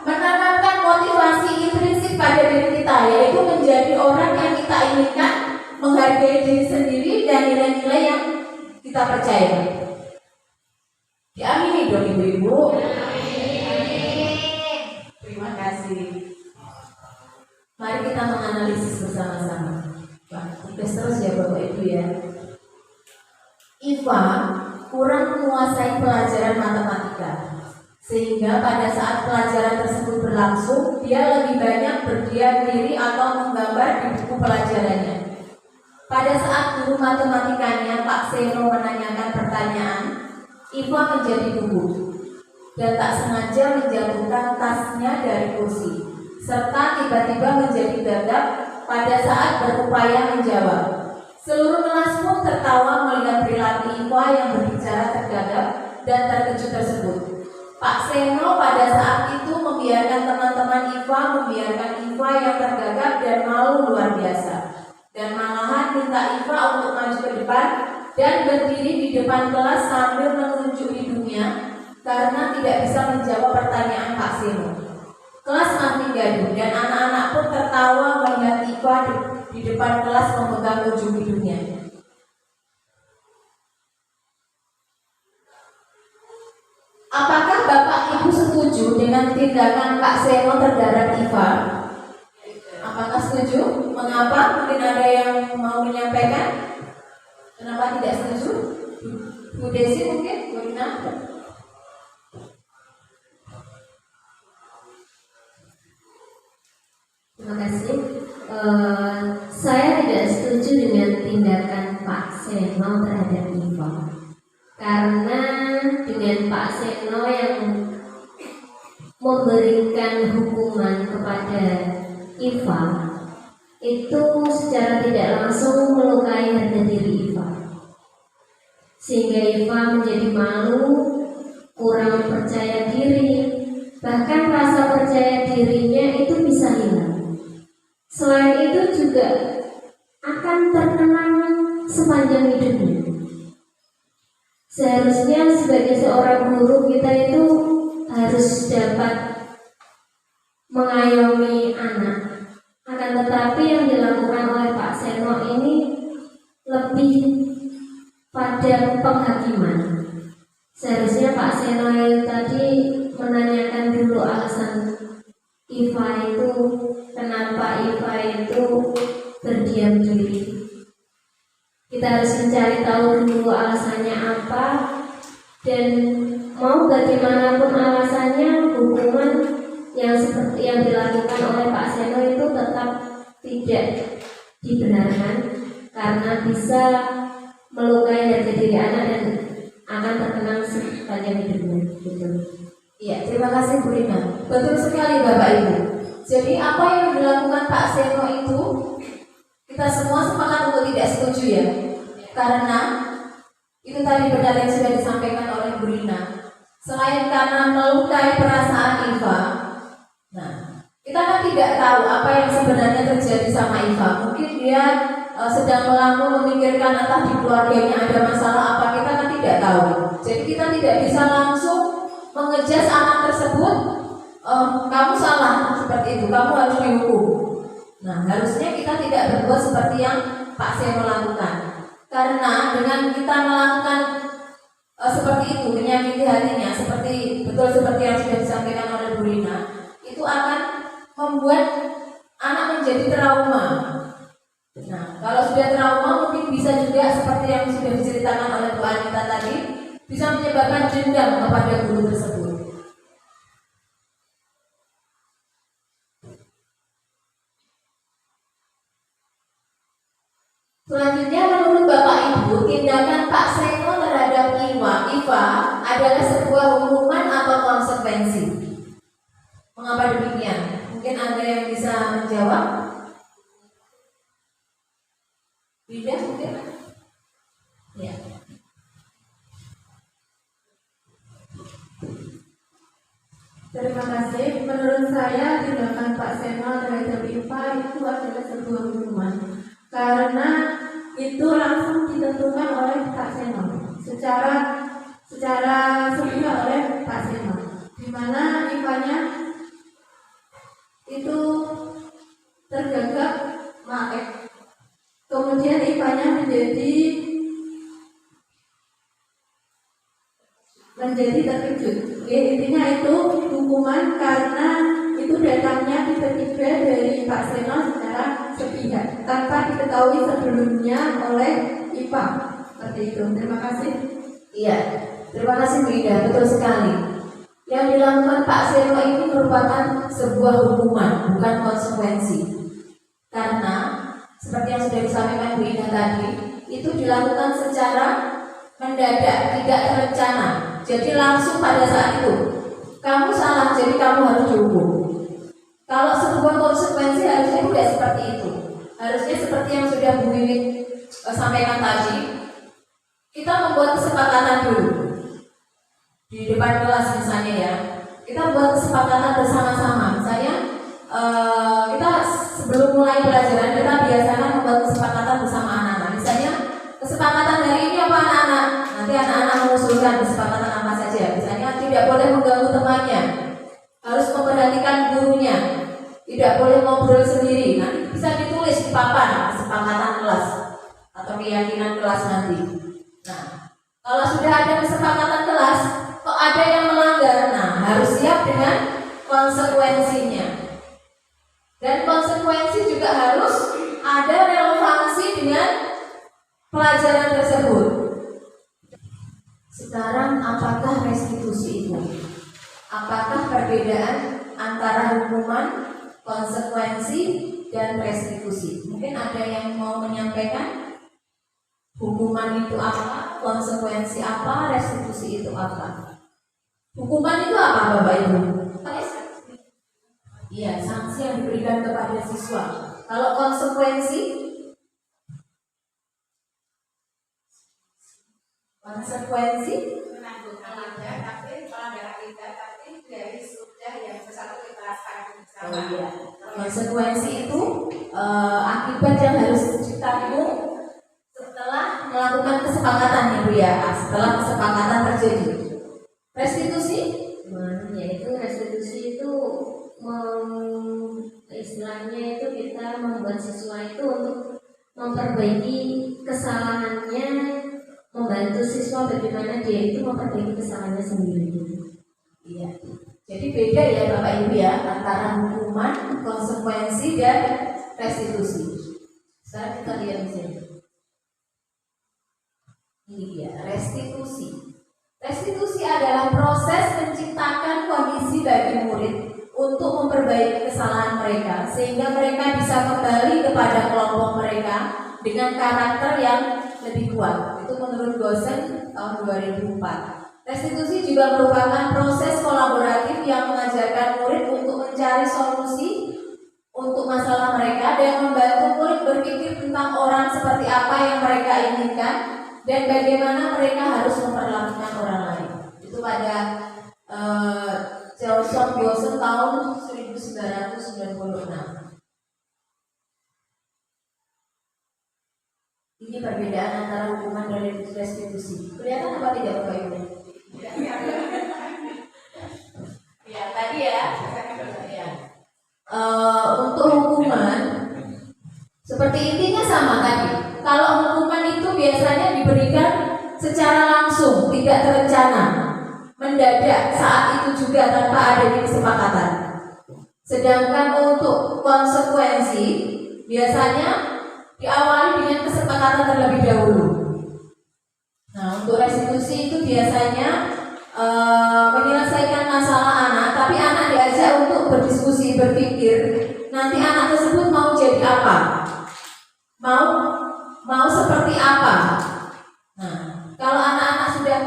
menanamkan motivasi intrinsik pada diri kita, yaitu menjadi orang yang kita inginkan, menghargai diri sendiri dan nilai-nilai yang kita percaya. Diamini dong ibu-ibu. Terima kasih. Mari kita menganalisis bersama-sama. Tugas terus ya Bapak Ibu ya. Iva kurang menguasai pelajaran matematika, sehingga pada saat pelajaran tersebut berlangsung, dia lebih banyak berdiam diri atau menggambar di buku pelajarannya. Pada saat guru matematikanya Pak Seno menanyakan pertanyaan, Iva menjadi gugup dan tak sengaja menjatuhkan tasnya dari kursi, serta tiba-tiba menjadi gagap pada saat berupaya menjawab. Seluruh kelas pun tertawa melihat perilaku Iva yang berbicara tergagap dan terkejut tersebut. Pak Seno pada saat itu membiarkan teman-teman Iva membiarkan Iva yang tergagap dan malu luar biasa, dan malahan minta Iva untuk maju ke depan dan berdiri di depan kelas sambil menunjuk hidungnya karena tidak bisa menjawab pertanyaan Pak Seno. Kelas makin gaduh dan anak-anak pun tertawa melihat Iva di depan kelas memegang ujung hidungnya. Apakah Bapak Ibu setuju dengan tindakan Pak Seno terhadap Iva? Apakah setuju? Mengapa? Mungkin ada yang mau menyampaikan. Kenapa tidak setuju? Bu Desi mungkin? Bu Rina? Terima kasih. Saya tidak setuju dengan tindakan Pak Seno terhadap Iva, karena dengan Pak Seno yang memberikan hukuman kepada Iva itu secara tidak langsung melukai harga diri Iva, sehingga Iva menjadi malu, kurang percaya diri, bahkan rasa percaya dirinya itu bisa hilang. Selain itu juga akan terkenang sepanjang hidupnya. Seharusnya sebagai seorang guru kita itu harus dapat mengayomi anak. Akan tetapi yang dilakukan oleh Pak Seno ini lebih pada penghakiman. Seharusnya Pak Seno yang tadi menanyakan dulu alasan Iva itu, kenapa Iva itu berdiam diri. Kita harus mencari tahu dulu alasannya apa, Dan mau bagaimanapun alasannya, hukuman yang seperti yang dilakukan oleh Pak Seno itu tetap tidak dibenarkan karena bisa melukai harga diri anak dan akan terkenang sepanjang hidupnya. Gitu. Iya, terima kasih Bu Rina. Betul sekali Bapak Ibu. Jadi apa yang dilakukan Pak Seno itu kita semua sepakat untuk tidak setuju ya. Karena itu tadi benar yang sudah disampaikan oleh Bu Rina. Selain karena melukai perasaan Iva, nah kita kan tidak tahu apa yang sebenarnya terjadi sama Iva. Mungkin dia sedang melamun memikirkan entah di keluarganya ada masalah apa, kita kan tidak tahu. Jadi kita tidak bisa langsung mengejas anak tersebut, kamu salah seperti itu, kamu harus dihukum. Nah harusnya kita tidak berbuat seperti yang Pak Seno lakukan. Karena dengan kita melakukan seperti itu, menyakiti hatinya, betul seperti yang sudah disampaikan oleh Bu Rina, itu akan membuat anak menjadi trauma. Nah, kalau sudah trauma mungkin bisa juga seperti yang sudah diceritakan oleh Bu Anita tadi, bisa menyebabkan dendam kepada guru tersebut. Selanjutnya menurut Bapak Ibu, tindakan Pak Seno terhadap Iva adalah sebuah hukuman atau konsekuensi. Mengapa demikian? Mungkin ada yang bisa menjawab? Bida mungkin? Ya. Terima kasih. Menurut saya tindakan Pak Seno terhadap Iva itu adalah sebuah hukuman karena itu langsung ditentukan oleh Pak Seno secara sepihak oleh Pak Seno, di mana Ivanya itu tergagap maaf. Kemudian Ivanya menjadi terkejut. Oke, intinya itu hukuman karena itu datangnya tiba-tiba dari Pak Seno secara sepihak tanpa diketahui sebelumnya oleh Iva. Seperti itu. Terima kasih. Iya, terima kasih Bu Ida, betul sekali. Yang dilakukan Pak Seno ini merupakan sebuah hukuman, bukan konsekuensi. Karena seperti yang sudah disampaikan Bu Ida tadi, itu dilakukan secara mendadak, tidak terencana. Jadi langsung pada saat itu, kamu salah, jadi kamu harus dihukum. Kalau sebuah konsekuensi harusnya tidak seperti itu. Harusnya seperti yang sudah Bu Wiwit sampaikan tadi, kita membuat kesepakatan dulu di depan kelas misalnya ya. Kita buat kesepakatan bersama-sama. Misalnya kita sebelum mulai pelajaran kita biasakan membuat kesepakatan bersama anak-anak. Misalnya kesepakatan hari ini apa anak-anak? Nanti anak-anak mengusulkan kesepakatan apa saja. Misalnya tidak boleh mengganggu temannya, harus memperhatikan gurunya, tidak boleh ngobrol sendiri. Nanti bisa ditulis di papan kesepakatan kelas atau keyakinan kelas nanti. Nah, kalau sudah ada kesepakatan kelas, kok ada yang melanggar, nah harus siap dengan konsekuensinya. Dan konsekuensi juga harus ada relevansi dengan pelajaran tersebut. Sekarang apakah restitusi itu? Apakah perbedaan antara hukuman, konsekuensi, dan restitusi? Mungkin ada yang mau menyampaikan hukuman itu apa, konsekuensi apa, restitusi itu apa? Hukuman itu apa Bapak Ibu? Iya, sanksi yang diberikan kepada siswa. Kalau konsekuensi menanggung melanggar, tapi pelanggaran tidak, tapi dari sudah yang bersatu kita bersama. Oh iya. Konsekuensi itu akibat yang harus ditanggung setelah melakukan kesepakatan ya Bu ya, setelah kesepakatan terjadi. Restitusi? Yaitu restitusi itu istilahnya itu kita membuat siswa itu untuk memperbaiki kesalahannya, membantu siswa bagaimana dia itu memperbaiki kesalahannya sendiri. Iya. Jadi beda ya Bapak Ibu ya antara hukuman, konsekuensi dan restitusi. Sekarang kita lihat di sini. Ini dia restitusi. Restitusi adalah proses menciptakan kondisi bagi murid untuk memperbaiki kesalahan mereka sehingga mereka bisa kembali kepada kelompok mereka dengan karakter yang lebih kuat. Itu menurut Gosen tahun 2004. Restitusi juga merupakan proses kolaboratif yang mengajarkan murid untuk mencari solusi untuk masalah mereka dan membantu murid berpikir tentang orang seperti apa yang mereka inginkan dan bagaimana mereka harus memperlakukan orang lain. Itu pada Johnson Gosen tahun 1996. Ini perbedaan antara hukuman dan restitusi. Kelihatan apa tidak Bapak Ibu? Ya, tadi ya. Untuk hukuman seperti intinya sama tadi. Kalau hukuman itu biasanya diberikan secara langsung, tidak terencana, mendadak saat itu juga tanpa ada kesepakatan. Sedangkan untuk konsekuensi biasanya diawali dengan kesepakatan terlebih dahulu. Nah, untuk restitusi itu biasanya menyelesaikan masalah anak, tapi anak diajak untuk berdiskusi, berpikir nanti anak tersebut mau jadi apa, mau seperti apa. Nah, kalau anak-anak sudah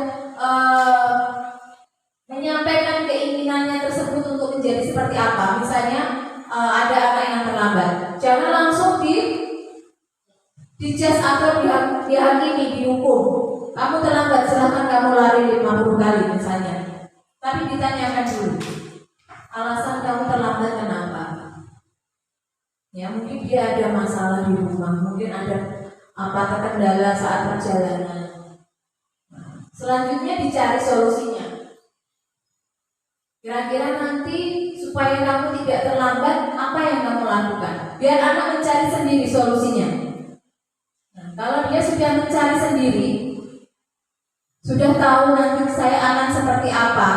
menyampaikan keinginannya tersebut untuk menjadi seperti apa, misalnya ada anak yang terlambat, jangan langsung dijudge atau dihakimi, dihukum. Kamu terlambat, silahkan kamu lari 50 kali misalnya. Tapi ditanyakan dulu, alasan kamu terlambat kenapa? Ya, mungkin dia ada masalah di rumah, mungkin ada terkendala saat perjalanan. Selanjutnya dicari solusinya. Kira-kira nanti supaya kamu tidak terlambat, apa yang kamu lakukan? Biar anak mencari sendiri solusinya. Nah, kalau dia sudah mencari sendiri, sudah tahu nanti saya akan seperti apa,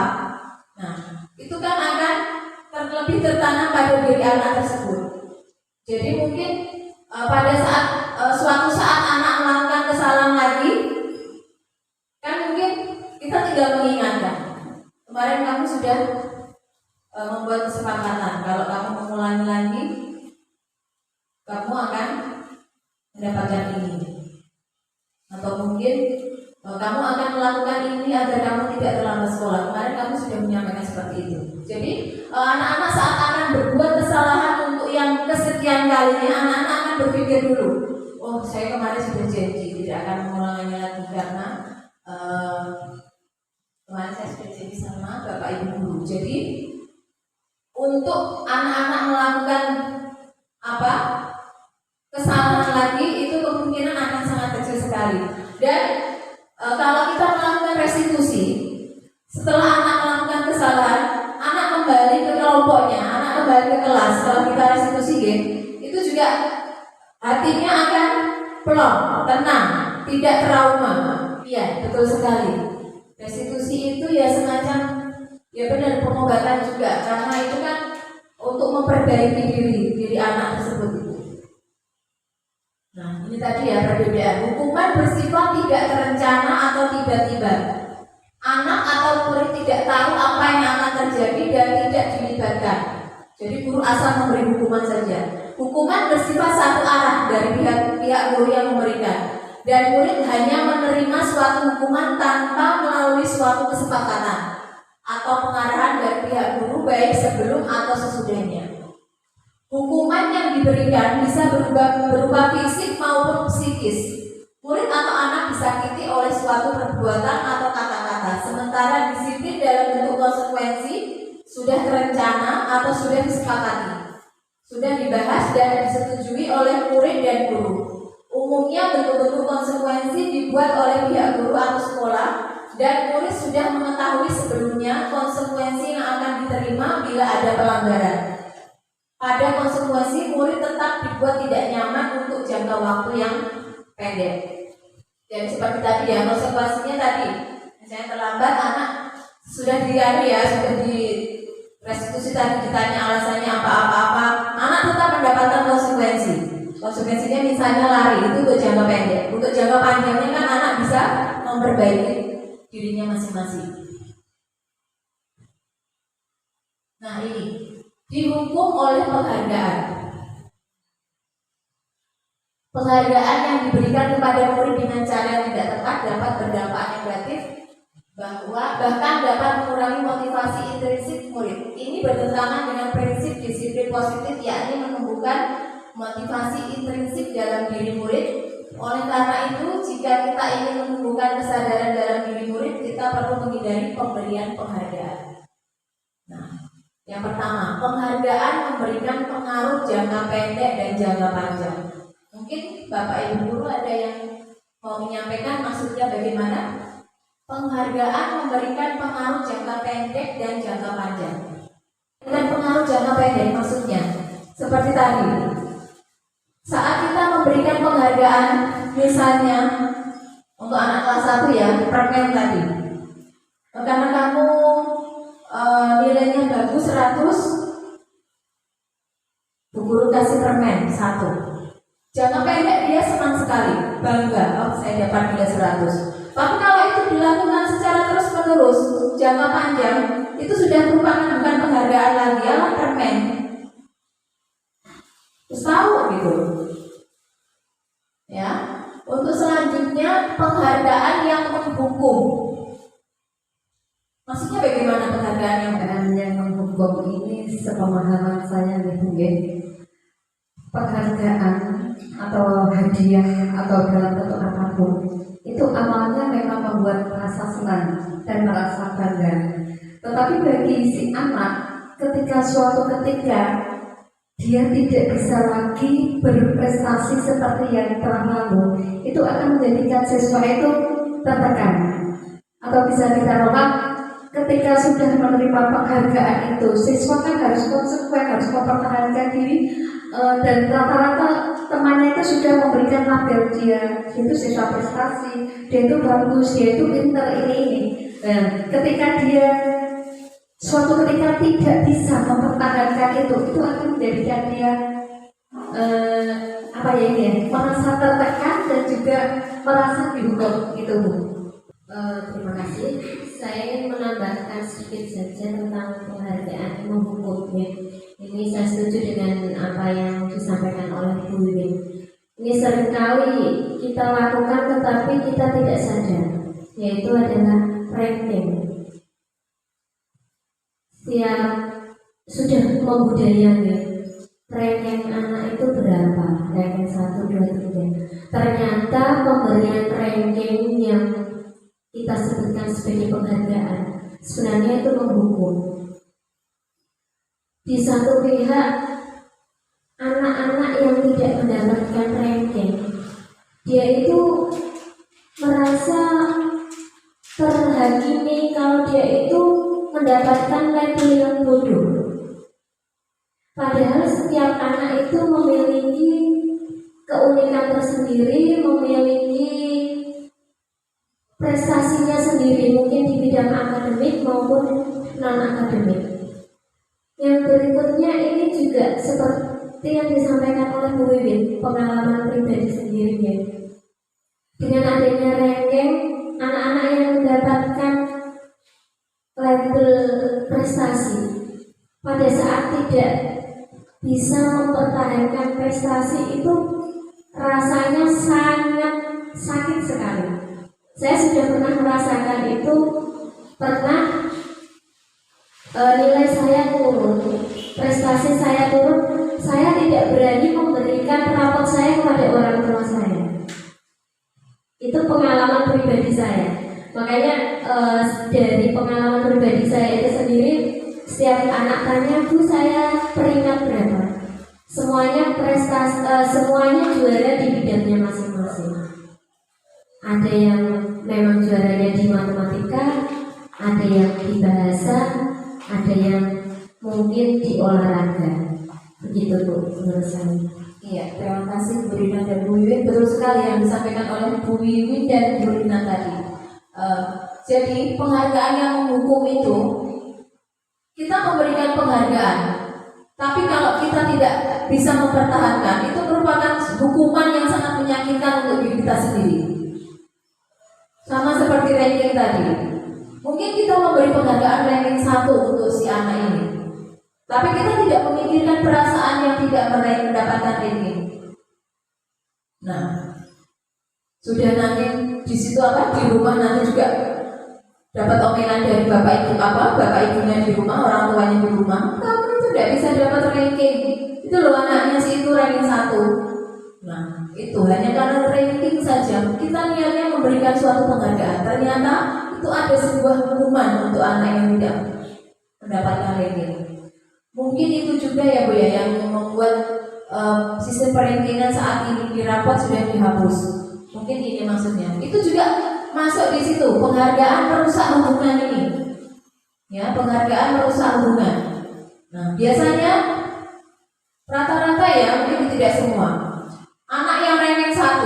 nah itu kan akan lebih tertanam pada diri anak tersebut. Jadi mungkin pada saat suatu saat anak melakukan kesalahan lagi, kan mungkin kita tinggal mengingatkan, kemarin kamu sudah membuat kesepakatan kalau kamu mengulangi lagi, kamu akan mendapatkan ini, atau mungkin kamu akan melakukan ini agar kamu tidak terlambat sekolah. Kemarin kamu sudah menyampaikan seperti itu. Jadi anak-anak saat akan berbuat kesalahan untuk yang kesekian kalinya, anak-anak akan berpikir dulu, oh saya kemarin sudah janji tidak akan mengulanginya lagi karena kemarin saya sudah janji sama Bapak Ibu guru. Jadi untuk anak-anak melakukan kesalahan lagi itu kemungkinan akan sangat kecil sekali. Dan kalau kita melakukan restitusi, setelah anak melakukan kesalahan, anak kembali ke kelompoknya, anak kembali ke kelas. Kalau kita restitusi, itu juga hatinya akan plong, tenang, tidak trauma. Iya, betul sekali. Restitusi itu ya semacam, ya benar, pengobatan juga, karena itu kan untuk memperbaiki diri anak tersebut. Nah, ini tadi ya perbedaan. Hukuman bersifat tidak terencana atau tiba-tiba. Anak atau murid tidak tahu apa yang akan terjadi dan tidak dilibatkan. Jadi guru asal memberi hukuman saja. Hukuman bersifat satu arah dari pihak guru yang memberikan, dan murid hanya menerima suatu hukuman tanpa melalui suatu kesepakatan atau pengarahan dari pihak guru baik sebelum atau sesudahnya. Hukuman yang diberikan bisa berupa fisik maupun psikis. Murid atau anak disakiti oleh suatu perbuatan atau kata-kata, sementara disiplin dalam bentuk konsekuensi sudah terencana atau sudah disepakati, sudah dibahas dan disetujui oleh murid dan guru. Umumnya bentuk-bentuk konsekuensi dibuat oleh pihak guru atau sekolah, dan murid sudah mengetahui sebelumnya konsekuensi yang akan diterima bila ada pelanggaran. Pada konsekuensi, murid tetap dibuat tidak nyaman untuk jangka waktu yang pendek. Jadi seperti tadi ya, konsekuensinya tadi, misalnya terlambat, anak sudah sudah di restitusi tadi, ditanya alasannya apa-apa, anak tetap mendapatkan konsekuensi. Konsekuensinya misalnya lari, itu untuk jangka pendek. Untuk jangka panjangnya kan anak bisa memperbaiki dirinya masing-masing. Nah ini dihukum oleh penghargaan. Penghargaan yang diberikan kepada murid dengan cara yang tidak tepat dapat berdampak negatif, bahkan dapat mengurangi motivasi intrinsik murid. Ini bertentangan dengan prinsip disiplin positif, yakni menumbuhkan motivasi intrinsik dalam diri murid. Oleh karena itu, jika kita ingin menumbuhkan kesadaran dalam diri murid, kita perlu menghindari pemberian penghargaan. Nah, yang pertama, penghargaan memberikan pengaruh jangka pendek dan jangka panjang. Mungkin Bapak Ibu guru ada yang mau menyampaikan maksudnya bagaimana? Penghargaan memberikan pengaruh jangka pendek dan jangka panjang. Dengan pengaruh jangka pendek maksudnya seperti tadi, saat kita memberikan penghargaan, misalnya untuk anak kelas 1 ya, permen tadi, karena kamu nilainya bagus 100, Bu Guru kasih permen 1. Jangka pendek dia senang sekali, bangga, oh saya dapat nilai 100. Tapi kalau itu dilakukan secara terus menerus, jangka panjang, itu sudah merupakan bukan penghargaan lagi, ya permen. Terus tahu gitu. Ya, untuk selanjutnya penghargaan yang menghukum. Maksudnya bagaimana penghargaan yang menghukum ini sepemahaman saya nih, penghargaan atau hadiah atau dalam bentuk apapun itu awalnya memang membuat merasa senang dan merasa bangga. Tetapi bagi si anak, ketika suatu ketika dia tidak bisa lagi berprestasi seperti yang telah lalu, itu akan menjadikan siswa itu tertekan. Atau bisa kita rombak, ketika sudah menerima penghargaan itu, siswa kan harus konsekuen, harus mempertahankan diri, dan rata-rata temannya itu sudah memberikan label dia itu siswa prestasi, dia itu bagus, dia itu pintar ini. Nah, ketika dia suatu ketika tidak bisa mempertahankan itu akan menjadikan dia merasa tertekan dan juga merasa dihukum itu. Terima kasih. Saya ingin menambahkan sedikit saja tentang penghargaan menghukumnya. Ini saya setuju dengan apa yang disampaikan oleh Bu Wiwin. Ini seringkali kita lakukan tetapi kita tidak sadar, yaitu adalah ranking. Setiap sudah membudayai ranking anak itu berapa, ranking 1, 2, 3. Ternyata pemberian ranking yang kita sebutkan sebagai penghargaan sebenarnya itu menghukum. Di satu pihak, anak-anak yang tidak mendapatkan ranking, dia itu merasa terhakimi kalau dia itu mendapatkan label yang bodoh. Padahal setiap anak itu memiliki keunikan tersendiri, memiliki prestasinya sendiri, mungkin di bidang akademik maupun non-akademik. Yang berikutnya ini juga seperti yang disampaikan oleh Bu Wiwin, pengalaman pribadi sendirinya. Dengan adanya ranking, anak-anak yang mendapatkan label prestasi pada saat tidak bisa mempertahankan prestasi itu rasanya sangat sakit sekali. Saya sudah pernah merasakan itu, pernah nilai saya turun, prestasi saya turun, saya tidak berani memberikan rapot saya kepada orang tua saya. Itu pengalaman pribadi saya. Makanya dari pengalaman pribadi saya itu sendiri, setiap anak tanya, Bu saya peringkat berapa? Semuanya prestasi, semuanya juara di bidangnya masing-masing. Ada yang memang juaranya di matematika, ada yang di bahasa, ada yang mungkin di olahraga. Begitu Bu menurut saya. Iya, terima kasih Bu Rina dan Bu Wiwin. Betul sekali yang disampaikan oleh Bu Wiwin dan Bu Rina tadi. Jadi penghargaan yang menghukum itu, kita memberikan penghargaan, tapi kalau kita tidak bisa mempertahankan, itu merupakan hukuman yang sangat menyakitkan untuk diri kita sendiri. Sama seperti seperti ranking tadi. Mungkin kita memberi penghargaan ranking 1 untuk si anak ini, tapi kita tidak memikirkan perasaan yang tidak mendapatkan ranking. Nah, sudah nanti di situ di rumah nanti juga dapat omelan dari bapak ibunya di rumah, orang tuanya di rumah. Kamu itu tidak bisa dapat ranking. Itu loh anaknya si itu ranking 1. Nah, itu hanya karena ranking saja kita niatnya memberikan suatu penghargaan. Ternyata itu ada sebuah hukuman untuk anak yang tidak mendapatkan ranking. Mungkin itu juga ya Bu ya yang membuat sistem perankingan saat ini di rapot sudah dihapus. Mungkin ini maksudnya. Itu juga masuk di situ, penghargaan merusak hubungan ini. Ya, penghargaan merusak hubungan. Nah, biasanya rata-rata ya, mungkin tidak semua. Anak yang ranking 1,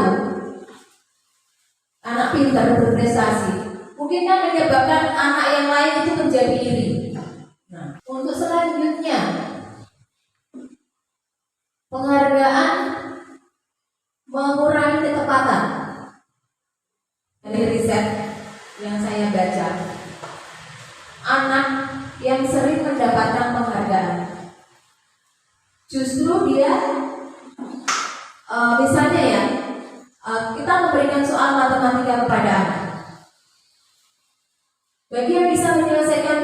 anak pintar berprestasi, mungkin kan menyebabkan anak yang lain itu menjadi iri. Nah, untuk selanjutnya, penghargaan mengurangi ketepatan. Dari riset yang saya baca, anak yang sering mendapatkan penghargaan, justru dia misalnya ya, kita memberikan soal matematika kepada anak. Bagi yang bisa menyelesaikan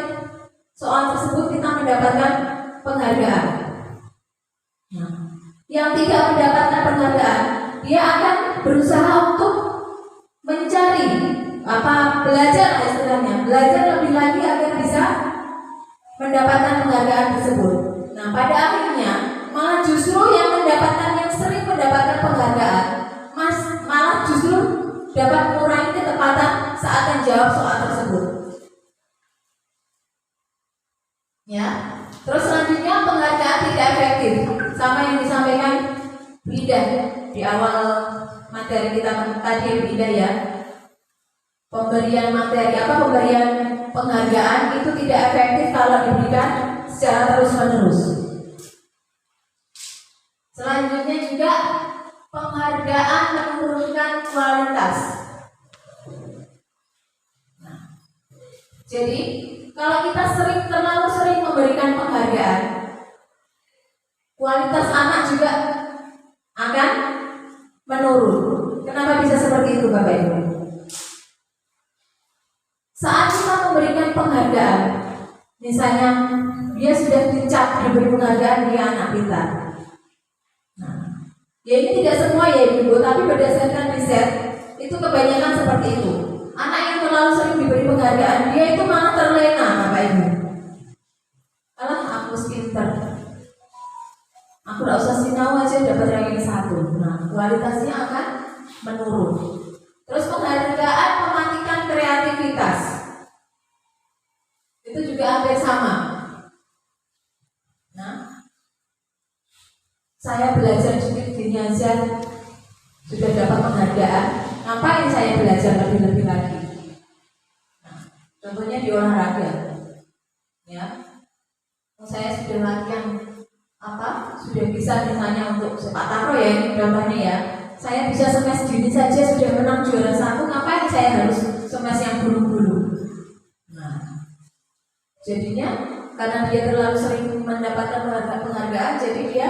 soal tersebut, kita mendapatkan penghargaan. Nah, yang tidak mendapatkan penghargaan, dia akan berusaha untuk mencari belajar istilahnya, belajar lebih lagi agar bisa mendapatkan penghargaan tersebut. Nah, pada akhirnya malah justru yang sering mendapatkan penghargaan, malah justru dapat mengurangi ketepatan saat menjawab soal tersebut. Ya, terus selanjutnya penghargaan tidak efektif, sama yang disampaikan Bida di awal materi kita tadi Bida ya. Pemberian penghargaan itu tidak efektif kalau diberikan secara terus-menerus. Selanjutnya juga penghargaan menurunkan kualitas. Nah, jadi kalau kita terlalu sering memberikan penghargaan, kualitas anak juga akan menurun. Kenapa bisa seperti itu Bapak Ibu? Saat kita memberikan penghargaan, misalnya dia sudah dicap diberi penghargaan di anak kita. Nah, ya ini tidak semua ya Ibu, tapi berdasarkan riset itu kebanyakan seperti itu. Anak yang terlalu sering diberi penghargaan, dia itu malah terlena Bapak Ibu. Alah, aku pinter, aku gak usah sinau aja dapat ranking 1. Nah, kualitasnya akan menurun. Terus penghargaan mematikan kreativitas, itu juga hampir sama. Nah, saya belajar sedikit gini aja sudah dapat penghargaan, ngapain saya belajar lebih-lebih lagi? Nah, contohnya di olahraga, ya, saya sudah latihan sudah bisa misalnya untuk sepak takraw ya, ini contohnya ya. Saya bisa semes gini saja sudah menang juara 1, ngapain saya harus semes yang bulu-bulu? Nah, jadinya karena dia terlalu sering mendapatkan penghargaan, jadi dia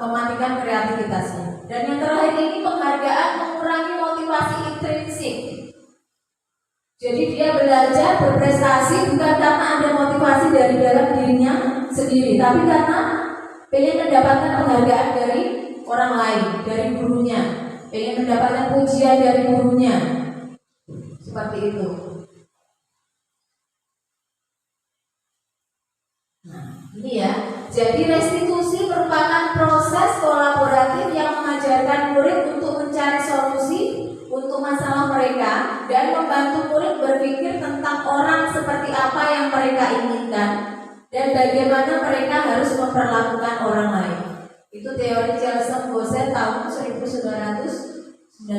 mematikan kreativitasnya. Dan yang terakhir ini penghargaan mengurangi motivasi intrinsik. Jadi dia belajar berprestasi bukan karena ada motivasi dari dalam dirinya sendiri, tapi karena pengen mendapatkan penghargaan dari orang lain, dari gurunya, pengen mendapatkan pujian dari gurunya, seperti itu. Nah, ini ya. Jadi restitusi merupakan proses kolaboratif yang mengajarkan murid untuk mencari solusi untuk masalah mereka dan membantu murid berpikir tentang orang seperti apa yang mereka inginkan dan bagaimana mereka harus memperlakukan orang lain. Itu teori Charles Gosset tahun 1996.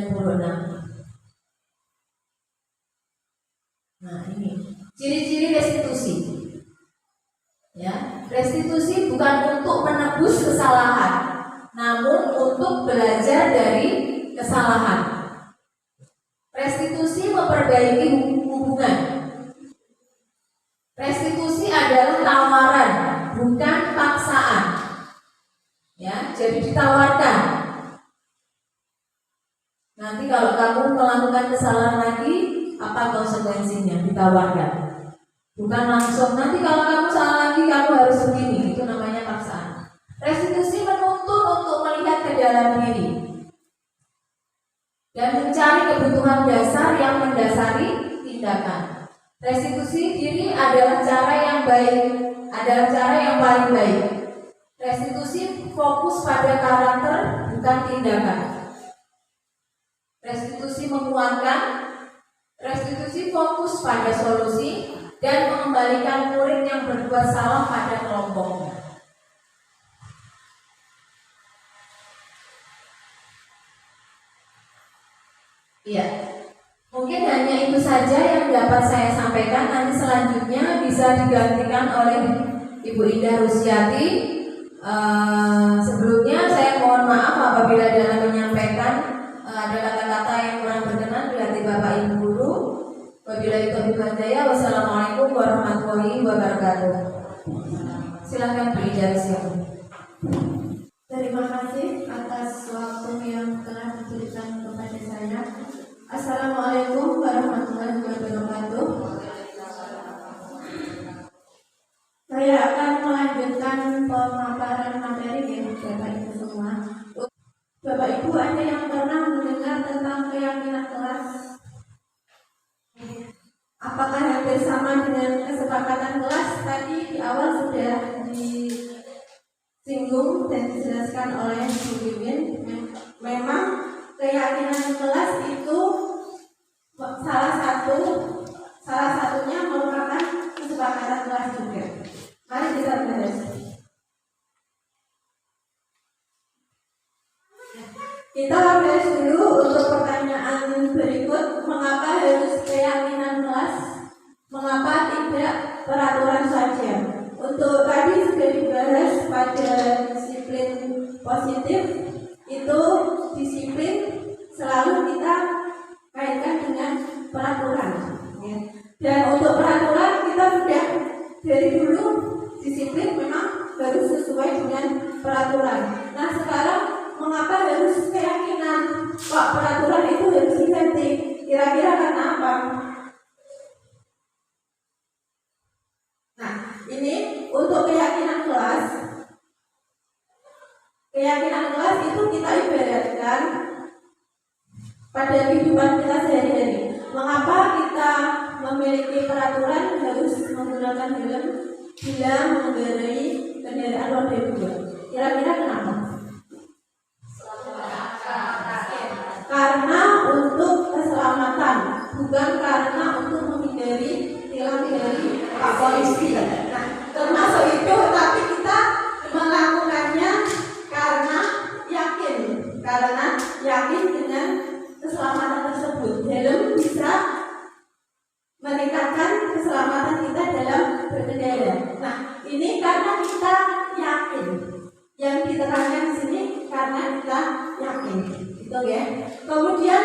Nah, ini ciri-ciri restitusi. Ya, restitusi bukan untuk menebus kesalahan, namun untuk belajar dari kesalahan. Restitusi memperbaiki hubungan. Restitusi adalah tawaran, bukan paksaan. Ya, jadi ditawarkan. Nanti kalau kamu melakukan kesalahan lagi, apa konsekuensinya? Ditawarkan. Bukan langsung, nanti kalau kamu salah lagi, kamu harus begini. Itu namanya paksaan. Restitusi menuntut untuk melihat ke dalam diri dan mencari kebutuhan dasar yang mendasari tindakan. Restitusi diri adalah cara yang baik, adalah cara yang paling baik. Restitusi fokus pada karakter, bukan tindakan. Restitusi menguatkan, restitusi fokus pada solusi dan mengembalikan murid yang berbuat salah pada kelompoknya. Iya, mungkin hanya itu saja yang dapat saya sampaikan. Nanti selanjutnya bisa digantikan oleh Ibu Indah Rusiati. Sebelumnya saya mohon maaf apabila dalam menyampaikan ada kata-kata yang kurang berkenan di hati Bapak Ibu guru. Wabillahi taufiq wal hidayah. Wassalamualaikum warahmatullahi wabarakatuh. Silakan Bu Indah Rusiati. Terima kasih atas waktu yang telah diberikan kepada saya. Assalamualaikum warahmatullahi wabarakatuh. Saya akan melanjutkan pemaparan materi ya Bapak Ibu semua. Bapak Ibu, ada yang pernah mendengar tentang keyakinan kelas? Apakah hampir sama dengan kesepakatan kelas? Tadi di awal sudah disinggung dan dijelaskan oleh Bu Wiwin. Memang keyakinan kelas itu salah satunya merupakan kesepakatan kelas juga. Mari kita bahas. Kita bahas dulu untuk pertanyaan berikut, mengapa harus keyakinan kelas? Mengapa tidak peraturan saja? Untuk tadi sudah dibahas pada disiplin positif, itu disiplin selalu kita kaitkan dengan peraturan ya. Dan untuk peraturan kita sudah dari dulu disiplin memang harus sesuai dengan peraturan. Nah sekarang mengapa harus keyakinan? Kok peraturan itu harus diganti? Kira-kira karena apa? Nah ini untuk keyakinan kelas. Keyakinan kelas itu kita ibaratkan pada kehidupan kita sehari-hari. Mengapa kita memiliki peraturan harus menggunakan helm bila mengendarai kendaraan roda 2? Kira-kira kenapa? Karena untuk keselamatan, bukan karena untuk menghindari tilang dari Pak Polisi. Nah, termasuk itu, tapi kita melakukannya karena yakin dengan keselamatan tersebut. Helm bisa meningkatkan keselamatan kita dalam berkendara. Nah, ini karena kita yakin. Yang diterangkan di sini karena kita yakin. Gitu ya. Kemudian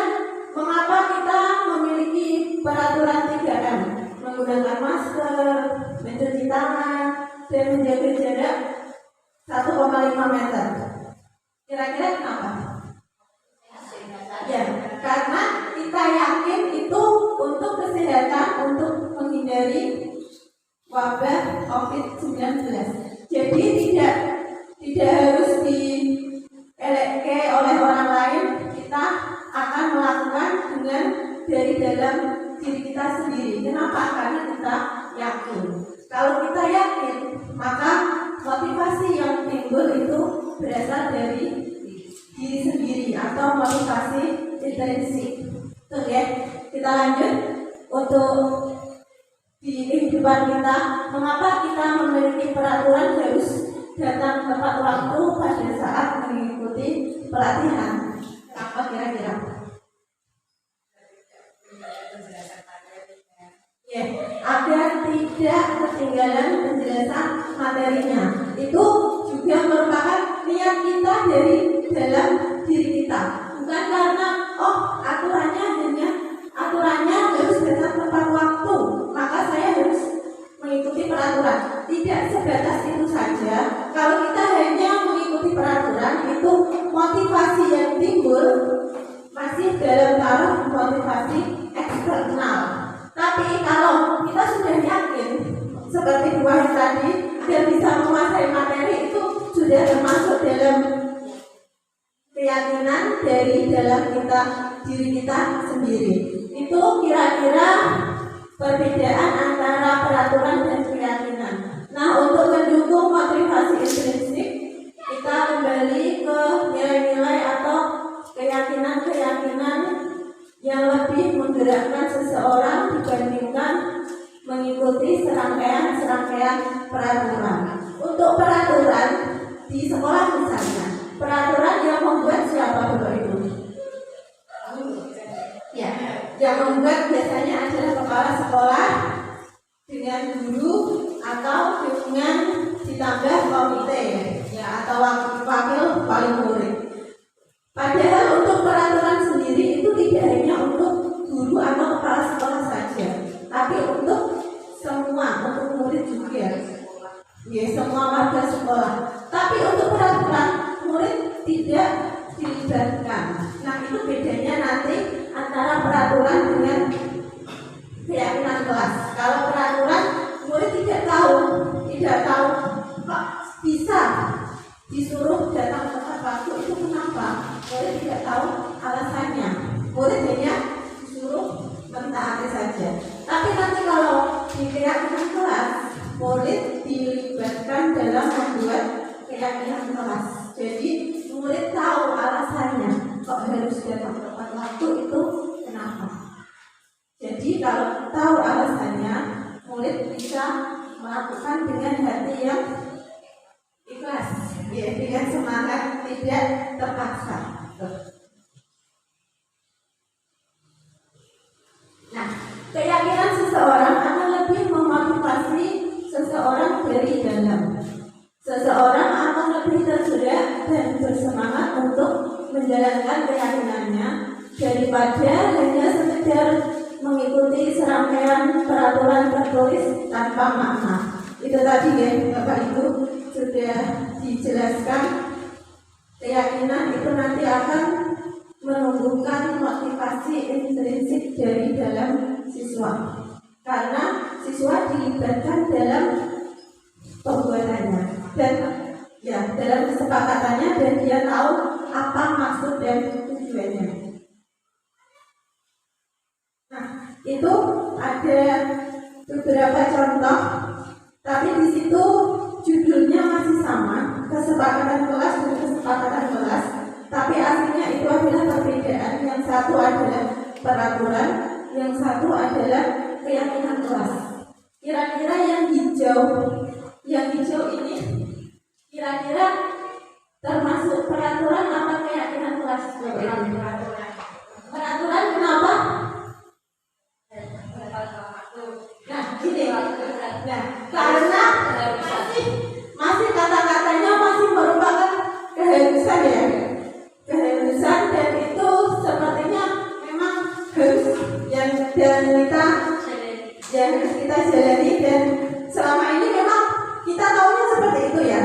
mengapa kita memiliki peraturan 3M? Menggunakan masker, mencuci tangan, dan menjaga jarak 1,5 meter. Kira-kira kenapa? Ya, karena kita yakin itu untuk kesehatan, untuk menghindari wabah COVID-19. Jadi tidak harus dieleke oleh orang lain, kita akan melakukan dengan dari dalam diri kita sendiri. Kenapa? Karena kita yakin. Kalau kita yakin, maka motivasi yang timbul itu berasal dari diri sendiri atau motivasi intrinsik. Oke, kita lanjut untuk di kehidupan kita. Mengapa kita memiliki peraturan harus datang tepat waktu pada saat mengikuti pelatihan? Apa kira-kira? Ya, agar tidak ketinggalan penjelasan materinya. Itu juga merupakan niat kita dari dalam diri kita. Bukan karena aturannya hanya eksternal. Tapi kalau kita sudah yakin seperti buah tadi dia bisa menguasai materi, itu sudah termasuk dalam keyakinan dari dalam diri kita sendiri. Itu kira-kira perbedaan antara peraturan dan keyakinan. Nah, untuk mendukung motivasi intrinsik, kita kembali ke nilai-nilai atau keyakinan-keyakinan yang lebih menggerakkan seseorang dibandingkan mengikuti serangkaian peraturan. Untuk peraturan di sekolah misalnya, peraturan yang membuat siapa Bapak Ibu? Ya, yang membuat biasanya adalah kepala sekolah dengan guru atau dengan ditambah komite ya, atau wakil wali murid. Padahal untuk peraturan sendiri itu tidak hanya untuk guru atau kepala sekolah saja, tapi untuk semua, untuk murid juga ya, semua warga sekolah. Tapi untuk peraturan murid tidak dilibatkan. Nah, itu bedanya nanti antara peraturan dengan keyakinan kelas. Kalau peraturan murid tidak tahu kok bisa disuruh datang tepat waktu, itu kenapa? Murid tidak tahu alasannya. Murid hanya disuruh mentaati saja. Tapi nanti kalau di keyakinan kelas, murid dilibatkan dalam membuat keyakinan kelas. Jadi murid tahu alasannya kok harus datang tepat waktu, itu kenapa. Jadi kalau tahu alasannya, murid bisa melakukan dengan hati yang ikhlas, ya, dengan semangat, tidak terpaksa. Nah, keyakinan seseorang akan lebih memotivasi seseorang dari dalam. Seseorang akan lebih tergerak dan bersemangat untuk menjalankan keyakinannya daripada hanya sekedar mengikuti serangkaian peraturan tertulis tanpa makna. Itu tadi ya Bapak Ibu sudah dijelaskan, keyakinan itu nanti akan menumbuhkan motivasi intrinsik dari dalam siswa, karena siswa dilibatkan dalam pembuatannya dan ya dalam kesepakatannya, dan dia tahu apa maksud dan tujuannya. Nah, itu ada beberapa contoh, tapi di situ judulnya masih sama, kesepakatan kelas dan kesepakatan kelas, tapi aslinya itu adalah perbedaan. Yang satu adalah peraturan, yang satu adalah keyakinan kelas. Kira-kira yang hijau ini kira-kira termasuk peraturan apa keyakinan kelas? Peraturan kenapa? Nah, gini. Nah, karena masih kata-katanya masih merupakan keharusan ya, keharusan, dan itu sepertinya memang harus yang kita jalani, dan selama ini memang kita tahunya seperti itu ya.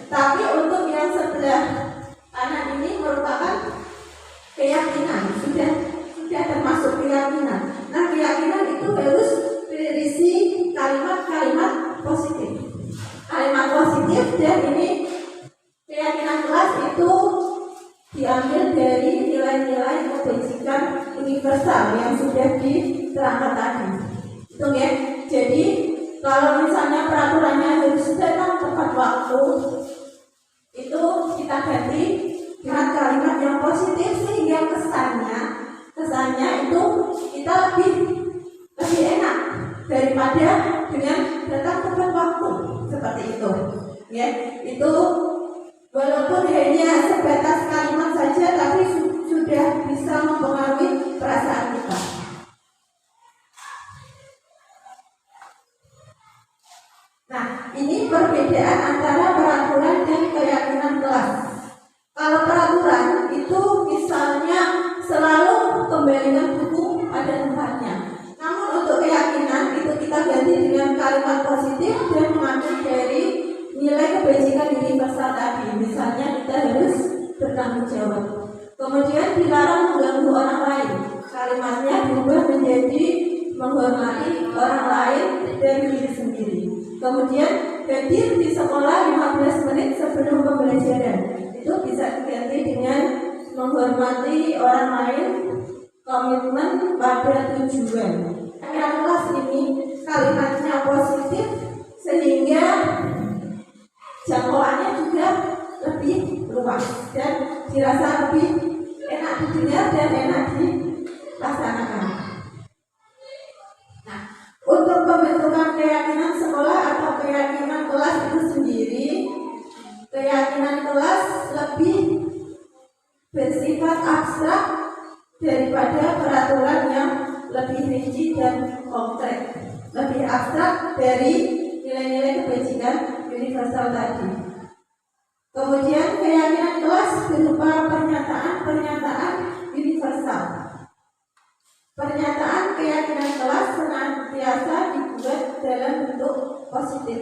Tapi untuk yang sebelah kanan ini merupakan keyakinan, sudah termasuk keyakinan. Nah, keyakinan itu harus berisi kalimat-kalimat positif. Kalimat positif, dan ini keyakinan kelas itu diambil dari nilai-nilai kebajikan universal yang sudah diterangkan tadi. Itu ya. Jadi kalau misalnya peraturannya harus datang tepat waktu, itu kita ganti dengan kalimat yang positif sehingga kesannya itu kita lebih enak daripada dengan datang tepat waktu seperti itu. Ya, itu walaupun hanya sebatas kalimat saja, tapi sudah bisa mempengaruhi perasaan kita. Nah, ini perbedaan antara peraturan dan keyakinan kelas. Kalau peraturan itu misalnya selalu kembalikan buku pada tempatnya. Namun untuk keyakinan itu kita ganti dengan kalimat positif dan mengambil dari nilai kebajikan universal tadi. Misalnya kita harus bertanggung jawab. Kemudian dilarang mengganggu orang lain. Kalimatnya berubah menjadi Kemudian hadir di sekolah 15 menit sebelum pembelajaran. Itu bisa diganti dengan menghormati orang lain, komitmen pada tujuan. Yang kelas ini kalimatnya positif sehingga jangkauannya juga lebih luas dan dirasa lebih enak didengar dan enak dilaksanakan. Nah, untuk pembentukan keyakinan sekolah atau keyakinan kelas itu sendiri, keyakinan kelas lebih bersifat abstrak daripada peraturan yang lebih rinci dan konkret. Lebih abstrak dari nilai-nilai kebajikan universal tadi. Kemudian keyakinan kelas berupa pernyataan-pernyataan universal. Pernyataan keyakinan kelas senantiasa dibuat dalam bentuk positif.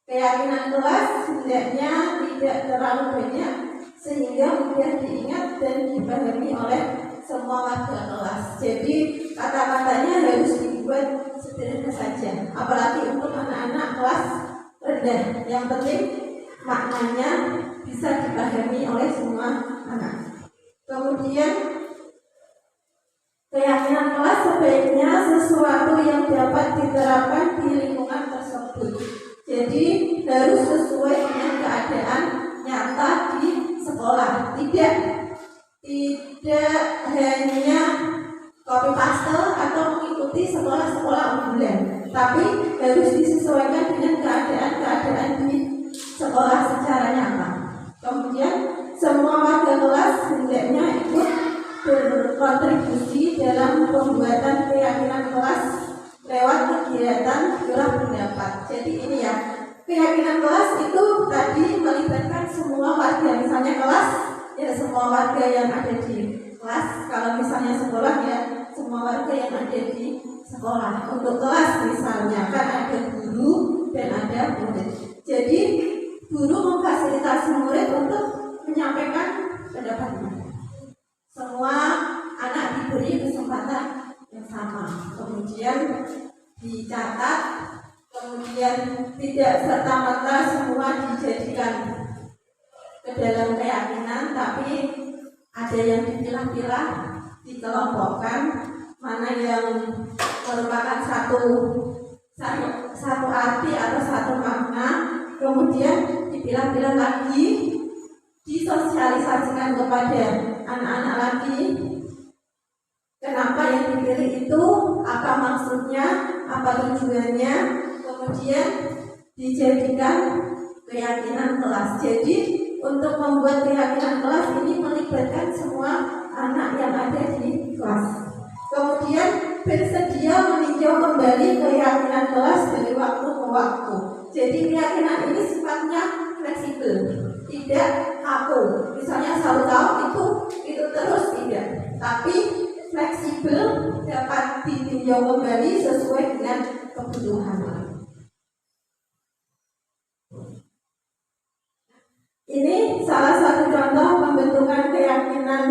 Keyakinan kelas hendaknya tidak terlalu banyak sehingga mudah diingat dan dipahami oleh semua warga kelas. Jadi kata-katanya harus dibuat sederhana saja, apalagi untuk anak-anak kelas rendah. Yang penting maknanya bisa dipahami oleh semua anak. Kemudian keyakinan kelas sebaiknya sesuatu yang dapat diterapkan di lingkungan tersebut. Jadi harus sesuai dengan keadaan nyata di sekolah. Tidak hanya copy paste atau mengikuti sekolah-sekolah unggulan, tapi harus disesuaikan dengan keadaan-keadaan di sekolah secara nyata. Kemudian semua warga kelas hendaknya ikut berkontribusi dalam pembuatan keyakinan kelas lewat kegiatan curah pendapat. Jadi ini ya, keyakinan kelas itu tadi melibatkan semua warga. Misalnya kelas, ya semua warga yang ada di kelas. Kalau misalnya sekolah, ya semua warga yang ada di sekolah. Untuk kelas misalnya kan ada guru dan ada murid. Jadi guru memfasilitasi murid untuk menyampaikan pendapatnya. Semua anak diberi kesempatan yang sama. Kemudian dicatat, kemudian tidak serta-merta semua dijadikan ke dalam keyakinan, tapi ada yang dipilah-pilah, dikelompokkan, mana yang merupakan satu arti atau satu makna, kemudian dipilah-pilah lagi, disosialisasikan kepada anak-anak lagi. Kenapa yang dipilih itu, apa maksudnya, apa tujuannya, kemudian dijadikan keyakinan kelas. Jadi untuk membuat keyakinan kelas ini melibatkan semua anak yang ada di kelas. Kemudian bersedia meninjau kembali keyakinan kelas dari waktu ke waktu. Jadi keyakinan ini sifatnya fleksibel, tidak kaku. Misalnya 1 tahun itu terus tidak, tapi fleksibel, dapat ditinjau kembali sesuai dengan kebutuhan. Ini salah satu contoh pembentukan keyakinan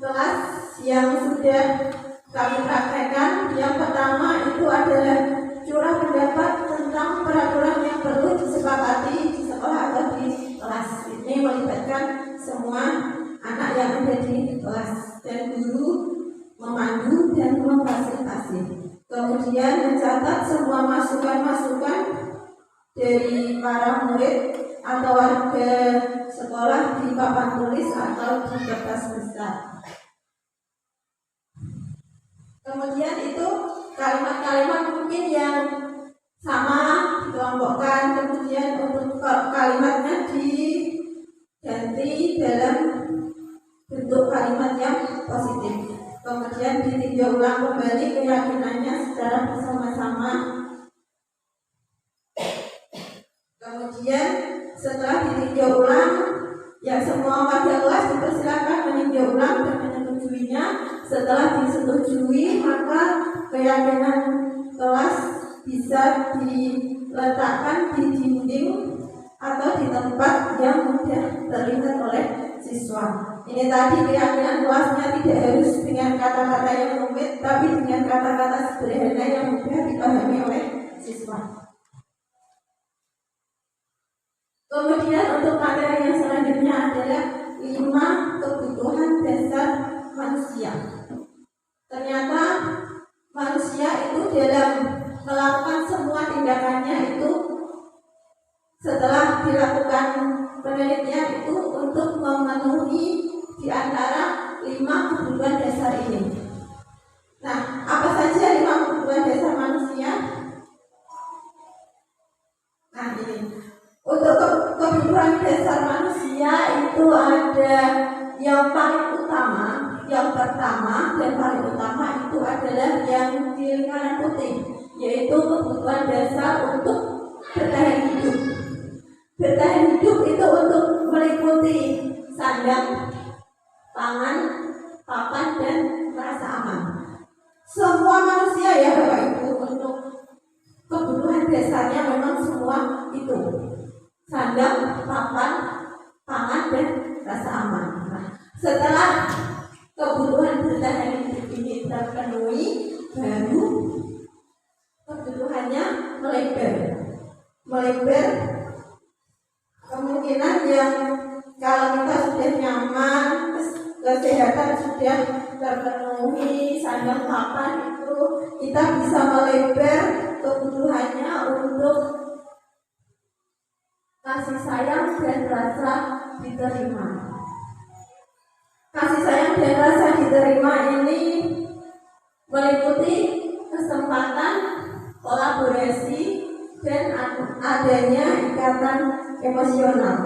kelas yang sudah kami praktekkan. Yang pertama itu adalah curah pendapat tentang peraturan yang perlu disepakati di sekolah atau di kelas. Ini melibatkan semua anak yang ada di kelas dan guru memandu dan memfasilitasi. Kemudian mencatat semua masukan-masukan dari para murid atau warga sekolah di papan tulis atau di kertas besar. Kemudian itu kalimat-kalimat mungkin yang sama dikelompokkan, kemudian untuk kalimatnya diganti dalam bentuk kalimat yang positif. Kemudian ditinjau ulang kembali keyakinannya secara bersama-sama. Kemudian setelah ditinjau ulang, ya semua warga kelas dipersilakan meninjau ulang dan menyetujuinya. Setelah disetujui, maka keyakinan kelas bisa diletakkan di dinding atau di tempat yang mudah terlihat oleh siswa. Ini tadi keyakinan kelasnya tidak harus dengan kata-kata yang rumit, tapi dengan kata-kata sederhana yang mudah dipahami oleh siswa. Kemudian untuk materi yang selanjutnya adalah 5 kebutuhan dasar manusia. Ternyata manusia itu dalam melakukan semua tindakannya itu setelah dilakukan penelitian itu untuk memenuhi di antara 5 kebutuhan dasar ini. Nah, apa saja 5 kebutuhan dasar manusia? Nah, ini untuk kebutuhan dasar manusia itu ada yang paling utama, yang pertama dan paling utama itu adalah yang di lingkaran putih, yaitu kebutuhan dasar untuk bertahan hidup. Bertahan hidup itu untuk meliputi sandang, pangan, papan, dan rasa aman. Semua manusia ya Bapak Ibu untuk kebutuhan dasarnya memang semua itu sandang, papan, pangan, dan rasa aman. Nah, setelah kebutuhan bertahan hidup ini terpenuhi, baru kebutuhannya melebar. Kemungkinan yang kalau kita sudah nyaman, kesehatan sudah terpenuhi, sandang papan itu kita bisa melebar kebutuhannya untuk kasih sayang dan rasa diterima. Kasih sayang dan rasa diterima ini meliputi kesempatan, kolaborasi, dan adanya ikatan emosional.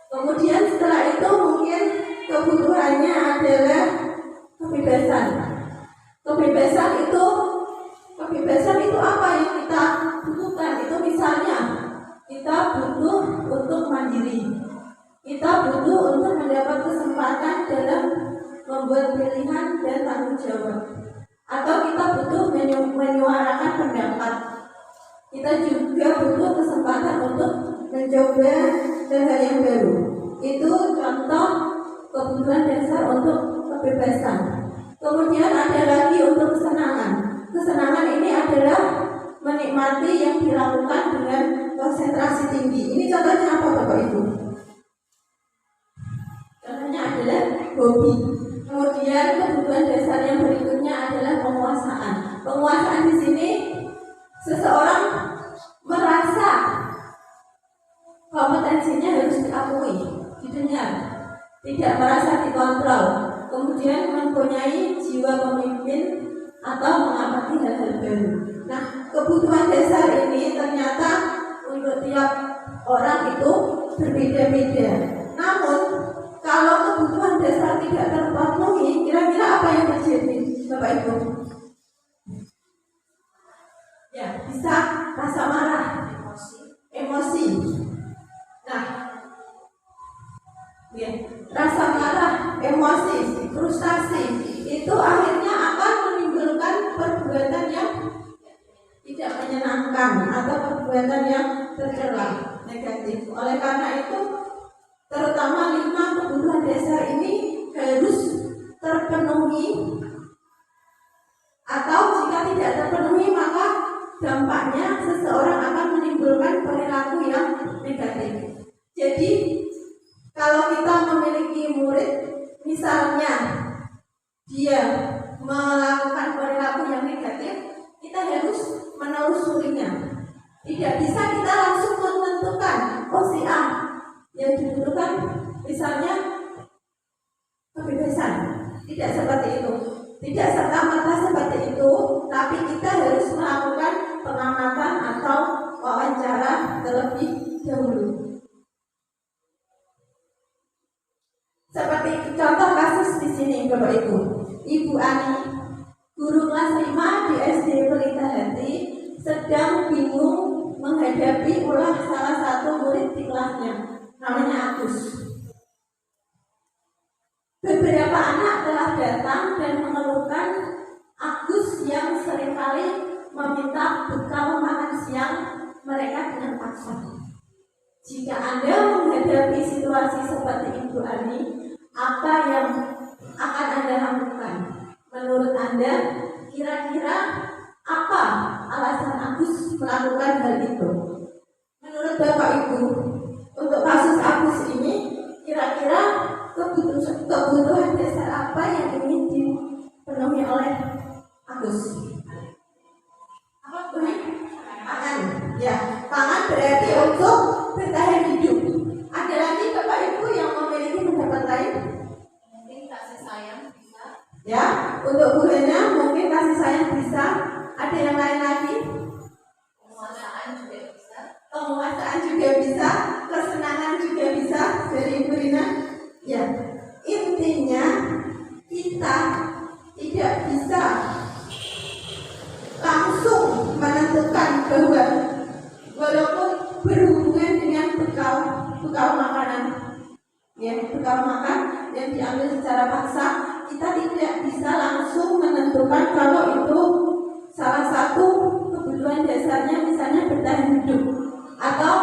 Kemudian setelah itu mungkin kebutuhannya adalah kebebasan. Kebebasan itu apa yang kita butuhkan? Itu misalnya kita butuh untuk mandiri. Kita butuh untuk mendapat kesempatan dalam membuat pilihan dan tanggung jawab. Atau kita butuh menyuarakan pendapat. Kita juga butuh kesempatan untuk mencoba hal-hal yang baru. Itu contoh kebutuhan dasar untuk kebebasan. Kemudian ada lagi untuk kesenangan. Kesenangan ini adalah menikmati yang dilakukan dengan konsentrasi tinggi. Ini contohnya apa Bapak Ibu? Contohnya adalah hobi. Kemudian kebutuhan dasar yang berikutnya adalah penguasaan. Penguasaan di sini seseorang merasa kompetensinya harus diakui, didengar, tidak merasa dikontrol, kemudian mempunyai jiwa pemimpin atau mengamati hal-hal baru. Nah, kebutuhan dasar ini ternyata untuk tiap orang itu berbeda-beda. Namun, kalau kebutuhan dasar tidak terpenuhi, kira-kira apa yang terjadi, Bapak Ibu? Ya, bisa rasa marah, emosi. Nah, ya, rasa marah, emosi, frustasi itu akhirnya akan menimbulkan perbuatan yang tidak menyenangkan atau perbuatan yang tercela, negatif. Oleh karena itu, terutama 5 kebutuhan dasar ini harus terpenuhi, atau jika tidak terpenuhi maka dampaknya seseorang akan menimbulkan perilaku yang negatif. Jadi kalau kita memiliki murid, misalnya dia melakukan perilaku yang negatif, kita harus menelusurinya. Tidak bisa kita langsung menentukan, oh si A yang dibutuhkan misalnya kebebasan. Tidak seperti itu. Tidak serta-merta seperti itu, tapi kita harus melakukan pengamatan atau wawancara terlebih dahulu. Seperti contoh kasus di sini Bapak Ibu. Ibu Ani, guru kelas 5 di SD Pelita Hati, sedang bingung menghadapi ulah salah satu murid di kelasnya, namanya Agus. Beberapa anak telah datang dan mengeluhkan Agus yang seringkali meminta bekal makan siang mereka dengan paksa. Jika Anda menghadapi situasi seperti Ibu Ani, apa yang akan Anda lakukan? Menurut Anda, kira-kira apa alasan Agus melakukan hal itu? Menurut Bapak Ibu, untuk kasus Agus ini kira-kira kebutuhan dasar apa yang ingin dipenuhi oleh Agus? Apa Bu? Pangan. Ya, pangan berarti untuk bertahan hidup. Ada lagi Bapak Ibu yang memiliki pendapat lain? Mungkin kasih sayang bisa. Ya, untuk Bu Hena mungkin kasih sayang bisa. Ada yang lain lagi? Penguasaan juga bisa. Penguasaan juga bisa, kesenangan juga bisa dari Ibu Rina. Ya, intinya kita tidak bisa langsung menentukan bahwa walaupun berhubungan dengan bekal makanan, ya bekal makan yang diambil secara paksa, kita tidak bisa langsung menentukan kalau itu salah satu kebutuhan dasarnya misalnya bertahan hidup atau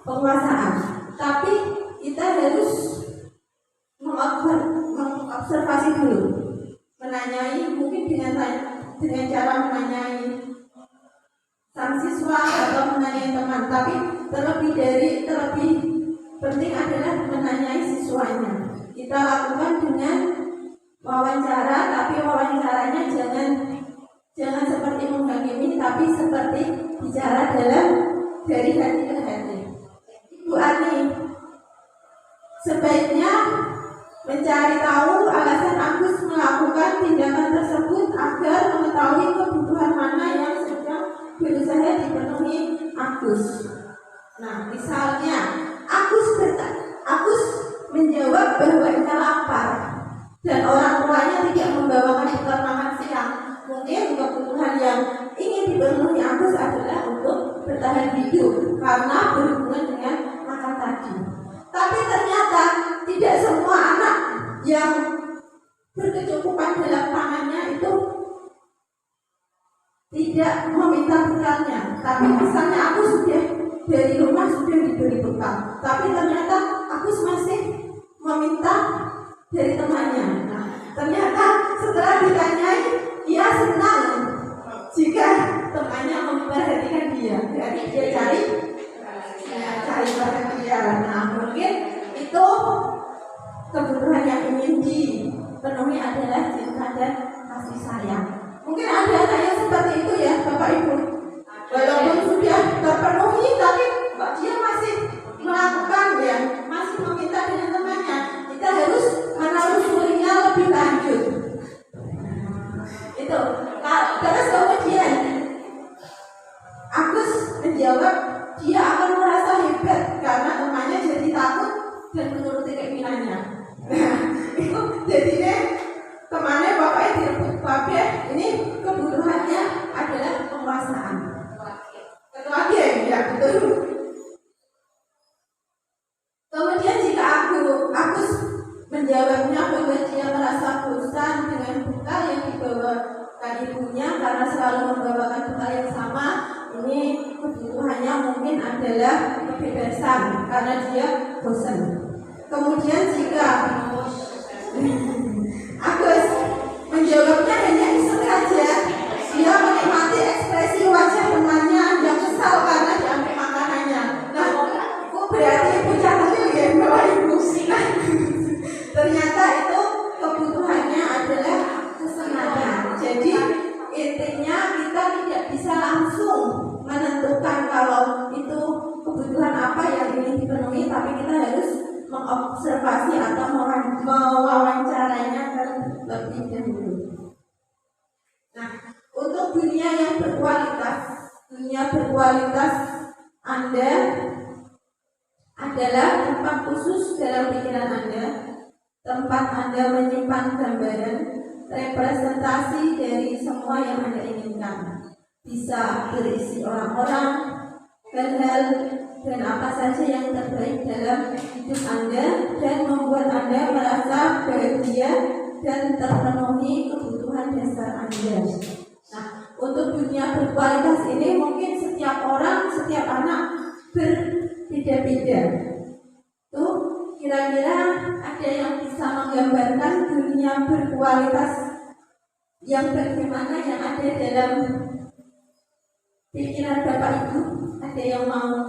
penguasaan. Tapi kita harus mengobservasi dulu, menanyai mungkin dengan cara menanyai sang siswa atau menanyai teman. Tapi terlebih penting adalah menanyai siswanya. Kita lakukan dengan wawancara, tapi wawancaranya jangan seperti menghakimi, tapi seperti bicara dari hati ke hati. Ibu Ani, sebaiknya mencari tahu alasan Agus melakukan tindakan tersebut agar mengetahui kebutuhan mana yang sedang berusaha dipenuhi Agus. Nah, misalnya Agus menjawab bahwa ia lapar dan orang tuanya tidak membawakan bekal makan siang. Mungkin kebutuhan yang ingin dipenuhi Agus adalah untuk bertahan hidup karena berhubungan dengan makan tadi. Tapi ternyata tidak semua anak yang berkecukupan dalam pangannya itu tidak meminta bekalnya. Tapi misalnya aku sudah dari rumah sudah diberi bekal, tapi ternyata aku masih meminta dari temannya. Nah, ternyata setelah ditanyai, dia senang jika temannya memperhatikan dia. Jadi dia cari perhatian. Nah, mungkin itu kebutuhan yang ingin dipenuhi adalah cinta dan kasih sayang. Mungkin ada anak yang seperti itu ya Bapak Ibu. Walaupun sudah terpenuhi, tapi dia masih melakukan ya, masih meminta dengan temannya. Kita harus menelusurinya lebih lanjut. Itu. Terus kemudian Agus menjawab dia akan merasa hebat karena temannya jadi takut dan menuruti keinginannya. Nah, itu jadinya temannya bapaknya direbut babe. Ini kebutuhannya adalah penguasaan. Ketua geng, ya betul. Kemudian jika Agus menjawabnya bahwa dia merasa bosan dengan bekal yang dibawakan ibunya karena selalu membawakan bekal yang sama, ini kebutuhannya mungkin adalah kebebasan karena dia bosan. Kemudian jika Agus menjawabnya hanya iseng saja, dia menikmati ekspresi wajah temannya yang kesal karena diambil makanannya. Nah, berarti ibu cantik ya Bapak Ibu. Nah, ternyata itu kebutuhannya adalah kesenangan. Jadi intinya kita tidak bisa langsung menentukan kalau itu kebutuhan apa yang ingin dipenuhi, tapi kita harus mengobservasi atau mewawancarainya terlebih dahulu. Nah, untuk dunia yang berkualitas Anda adalah tempat khusus dalam pikiran Anda, tempat Anda menyimpan gambaran representasi dari semua yang Anda inginkan. Bisa berisi orang-orang, hal-hal, dan apa saja yang terbaik dalam hidup Anda dan membuat Anda merasa bahagia dan terpenuhi kebutuhan dasar Anda. Nah, untuk dunia berkualitas ini mungkin setiap orang, setiap anak berbeda-beda. Tuh, kira-kira ada yang bisa menggambarkan dunia berkualitas yang bagaimana yang ada dalam pikiran Bapak Ibu? Ada yang mau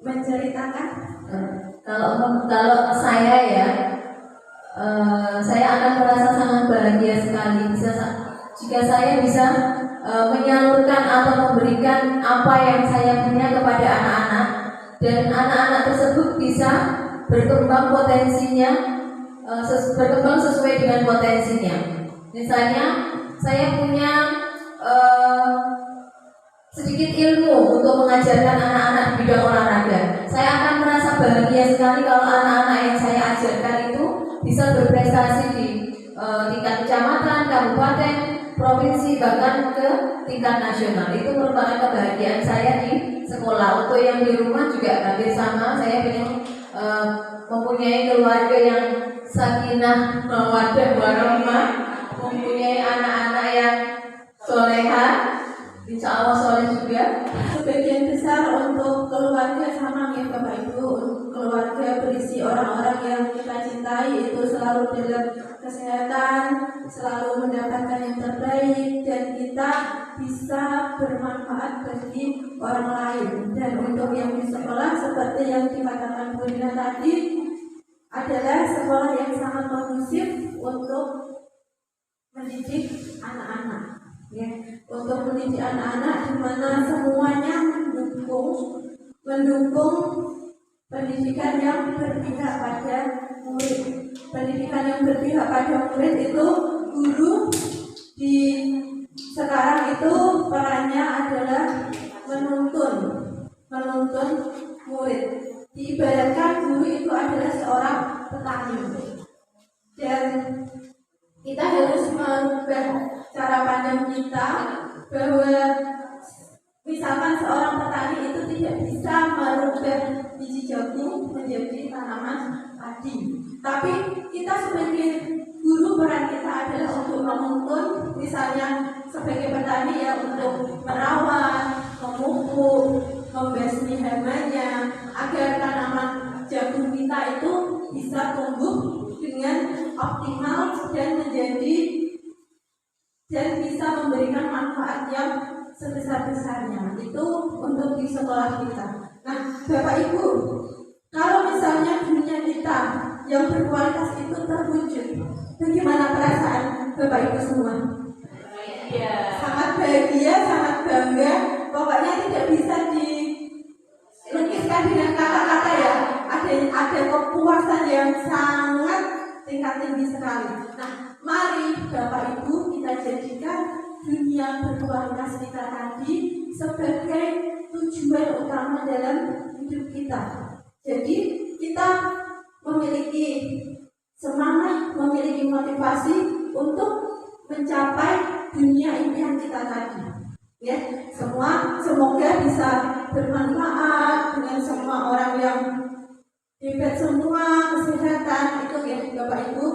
menceritakan? Kalau saya ya, saya akan merasa sangat bahagia sekali jika saya bisa menyalurkan atau memberikan apa yang saya punya kepada anak-anak, dan anak-anak tersebut bisa berkembang potensinya, berkembang sesuai dengan potensinya. Misalnya saya punya sedikit ilmu untuk mengajarkan anak-anak di bidang olahraga. Saya akan merasa bahagia sekali kalau anak-anak yang saya ajarkan itu bisa berprestasi di tingkat kecamatan, kabupaten, provinsi, bahkan ke tingkat nasional. Itu merupakan kebahagiaan saya di sekolah. Untuk yang di rumah juga hampir sama. Saya ingin mempunyai keluarga yang sakinah, mawaddah, warahmah, mempunyai anak-anak yang soleha, insya Allah soleh juga. Sebagian besar untuk keluarga sama ya Bapak Ibu. Keluarga berisi orang-orang yang kita cintai itu selalu dalam kesehatan, selalu mendapatkan yang terbaik, dan kita bisa bermanfaat bagi orang lain. Dan untuk yang di sekolah seperti yang dikatakan Bu Rina tadi, adalah sekolah yang sangat kondusif untuk mendidik anak-anak. Ya, untuk mendidik anak-anak di mana semuanya mendukung pendidikan yang berpihak pada murid. Pendidikan yang berpihak pada murid itu guru di sekarang itu perannya adalah menuntun murid. Diibaratkan guru itu adalah seorang petani, dan kita harus merubah cara pandang kita bahwa misalkan seorang petani itu tidak bisa merubah biji jagung menjadi tanaman padi, tapi kita sebagai guru peran kita adalah untuk menuntun, misalnya sebagai petani ya untuk merawat, memupuk, membasmi hamanya agar tanaman jagung kita itu bisa tumbuh dengan optimal dan bisa memberikan manfaat yang sebesar-besarnya. Itu untuk di sekolah kita. Nah, Bapak Ibu, kalau misalnya dunia kita yang berkualitas itu terwujud, bagaimana perasaan Bapak Ibu semua? Sangat bahagia, sangat bangga. Pokoknya tidak bisa dilukiskan dengan kata-kata ya. Ada kepuasan yang sangat tingkat tinggi sekali. Nah, mari Bapak Ibu kita jadikan dunia berkualitas kita tadi sebagai tujuan utama dalam hidup kita. Jadi kita memiliki semangat, memiliki motivasi untuk mencapai dunia impian kita tadi. Ya, semoga bisa bermanfaat dengan semua orang yang hebat semua, kesehatan itu ya Bapak Ibu.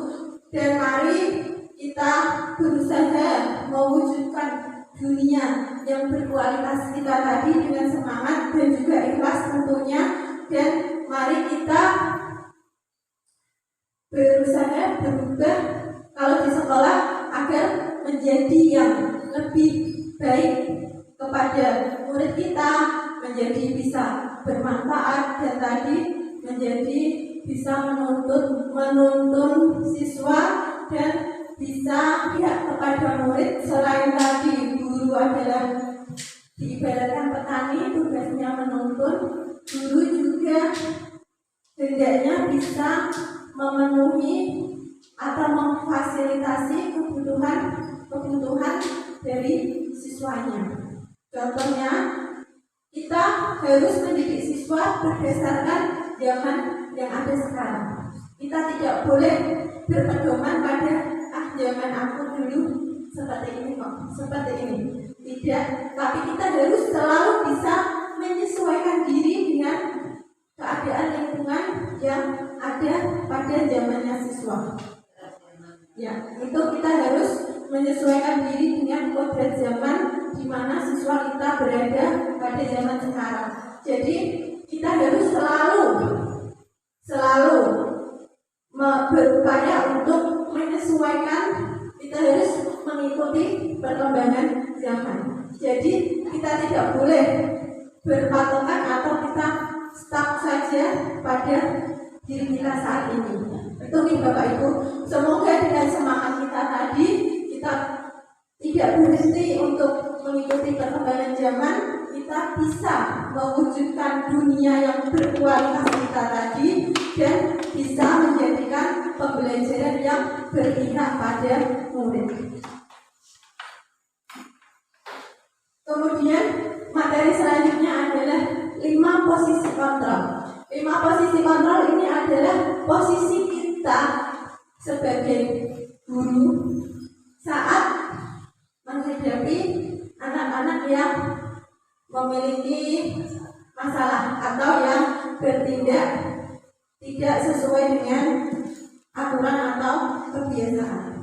Dan mari kita berusaha mewujudkan dunia yang berkualitas kita tadi dengan semangat dan juga ikhlas tentunya. Dan mari kita berusaha berubah kalau di sekolah agar menjadi yang lebih baik kepada murid kita, menjadi bisa bermanfaat, dan tadi menjadi bisa menuntun siswa dan bisa pihak kepada murid. Selain tadi guru adalah diibaratkan petani, tugasnya menuntun, guru juga hendaknya bisa memenuhi atau memfasilitasi kebutuhan dari siswanya. Contohnya, kita harus mendidik siswa berdasarkan zaman yang ada sekarang. Kita tidak boleh berpedoman pada zaman aku dulu seperti ini kok, seperti ini. Tidak, tapi kita harus selalu bisa menyesuaikan diri dengan keadaan lingkungan yang ada pada zamannya siswa. Ya, itu kita harus menyesuaikan diri dengan kodrat zaman di mana siswa kita berada pada zaman sekarang. Jadi kita harus selalu berupaya untuk menyesuaikan. Kita harus mengikuti perkembangan zaman. Jadi kita tidak boleh berpatokan atau kita stuck saja pada diri kita saat ini. Itu nih Bapak Ibu, semoga dengan semangat kita tadi kita tidak berhenti untuk mengikuti perkembangan zaman, kita bisa mewujudkan dunia yang berkualitas kita tadi dan bisa menjadikan pembelajaran yang berpihak pada murid. Kemudian materi selanjutnya adalah 5 posisi kontrol. 5 posisi kontrol ini adalah posisi kita sebagai guru saat menghadapi anak-anak yang memiliki masalah atau yang bertindak tidak sesuai dengan aturan atau kebiasaan.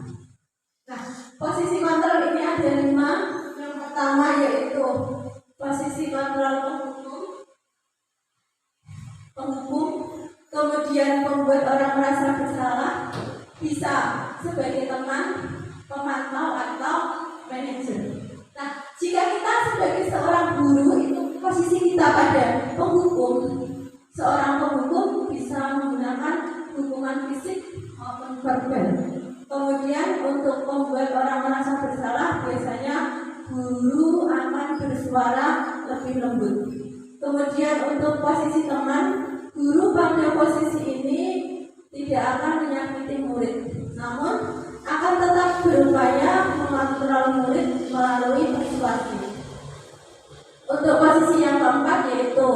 Nah, posisi kontrol ini ada 5. Yang pertama yaitu posisi kontrol penghukum, kemudian membuat orang merasa bersalah, bisa sebagai teman, pemantau atau manajer. Nah, jika kita sebagai seorang guru itu posisi kita pada penghukum, seorang penghukum bisa menggunakan hukuman fisik maupun verbal. Kemudian untuk membuat orang merasa bersalah, biasanya guru akan bersuara lebih lembut. Kemudian untuk posisi teman, guru pada posisi ini tidak akan menyakiti murid, namun akan tetap berupaya mengontrol murid melalui persuasi. Untuk posisi yang keempat yaitu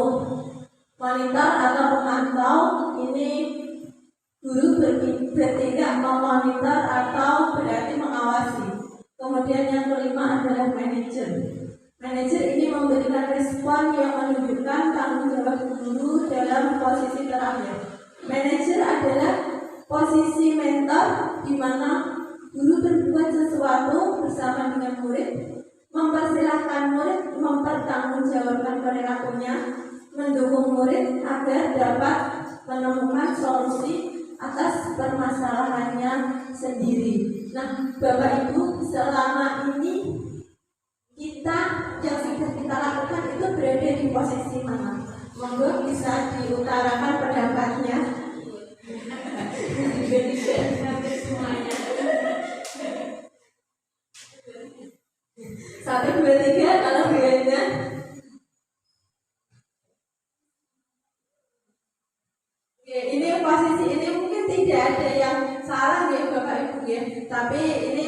monitor atau pemantau, ini guru bertindak memonitor atau berarti mengawasi. Kemudian yang kelima adalah manajer. Manajer ini memberikan respon yang menunjukkan tanggung jawab guru dalam posisi terakhir. Manajer adalah posisi mentor di mana guru berbuat sesuatu bersama dengan murid, mempersilahkan murid mempertanggungjawabkan perilakunya, mendukung murid agar dapat menemukan solusi atas permasalahannya sendiri. Nah, Bapak Ibu, selama ini kita yang sudah kita lakukan itu berada di posisi mana? Monggo bisa diutarakan pendapatnya. Satu, dua, tiga, kalau bedanya. Oke, ini posisi ini mungkin tidak ada yang salah ya Bapak Ibu ya, tapi ini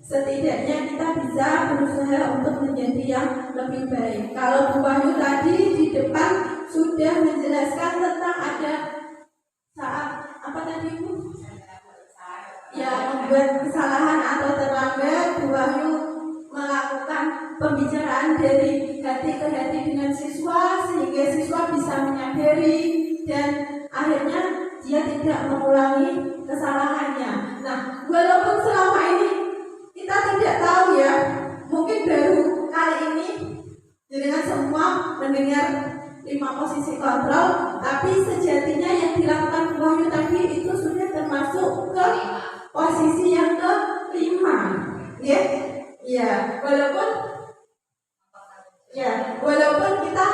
setidaknya kita bisa berusaha untuk menjadi yang lebih baik. Kalau Bu Wahyu tadi di depan sudah menjelaskan tentang ada saat apa tadi Bu? Ya, membuat kesalahan atau terlambat, Bu Wahyu melakukan pembicaraan dari hati ke hati dengan siswa sehingga siswa bisa menyadari dan akhirnya dia tidak mengulangi kesalahannya. Nah, walaupun selama ini kita tidak tahu ya, mungkin baru kali ini dengan semua mendengar 5 posisi kontrol, tapi sejatinya yang dilakukan Bu Wahyu tadi itu sudah termasuk ke posisi yang ke-5, ya. Ya, walaupun kita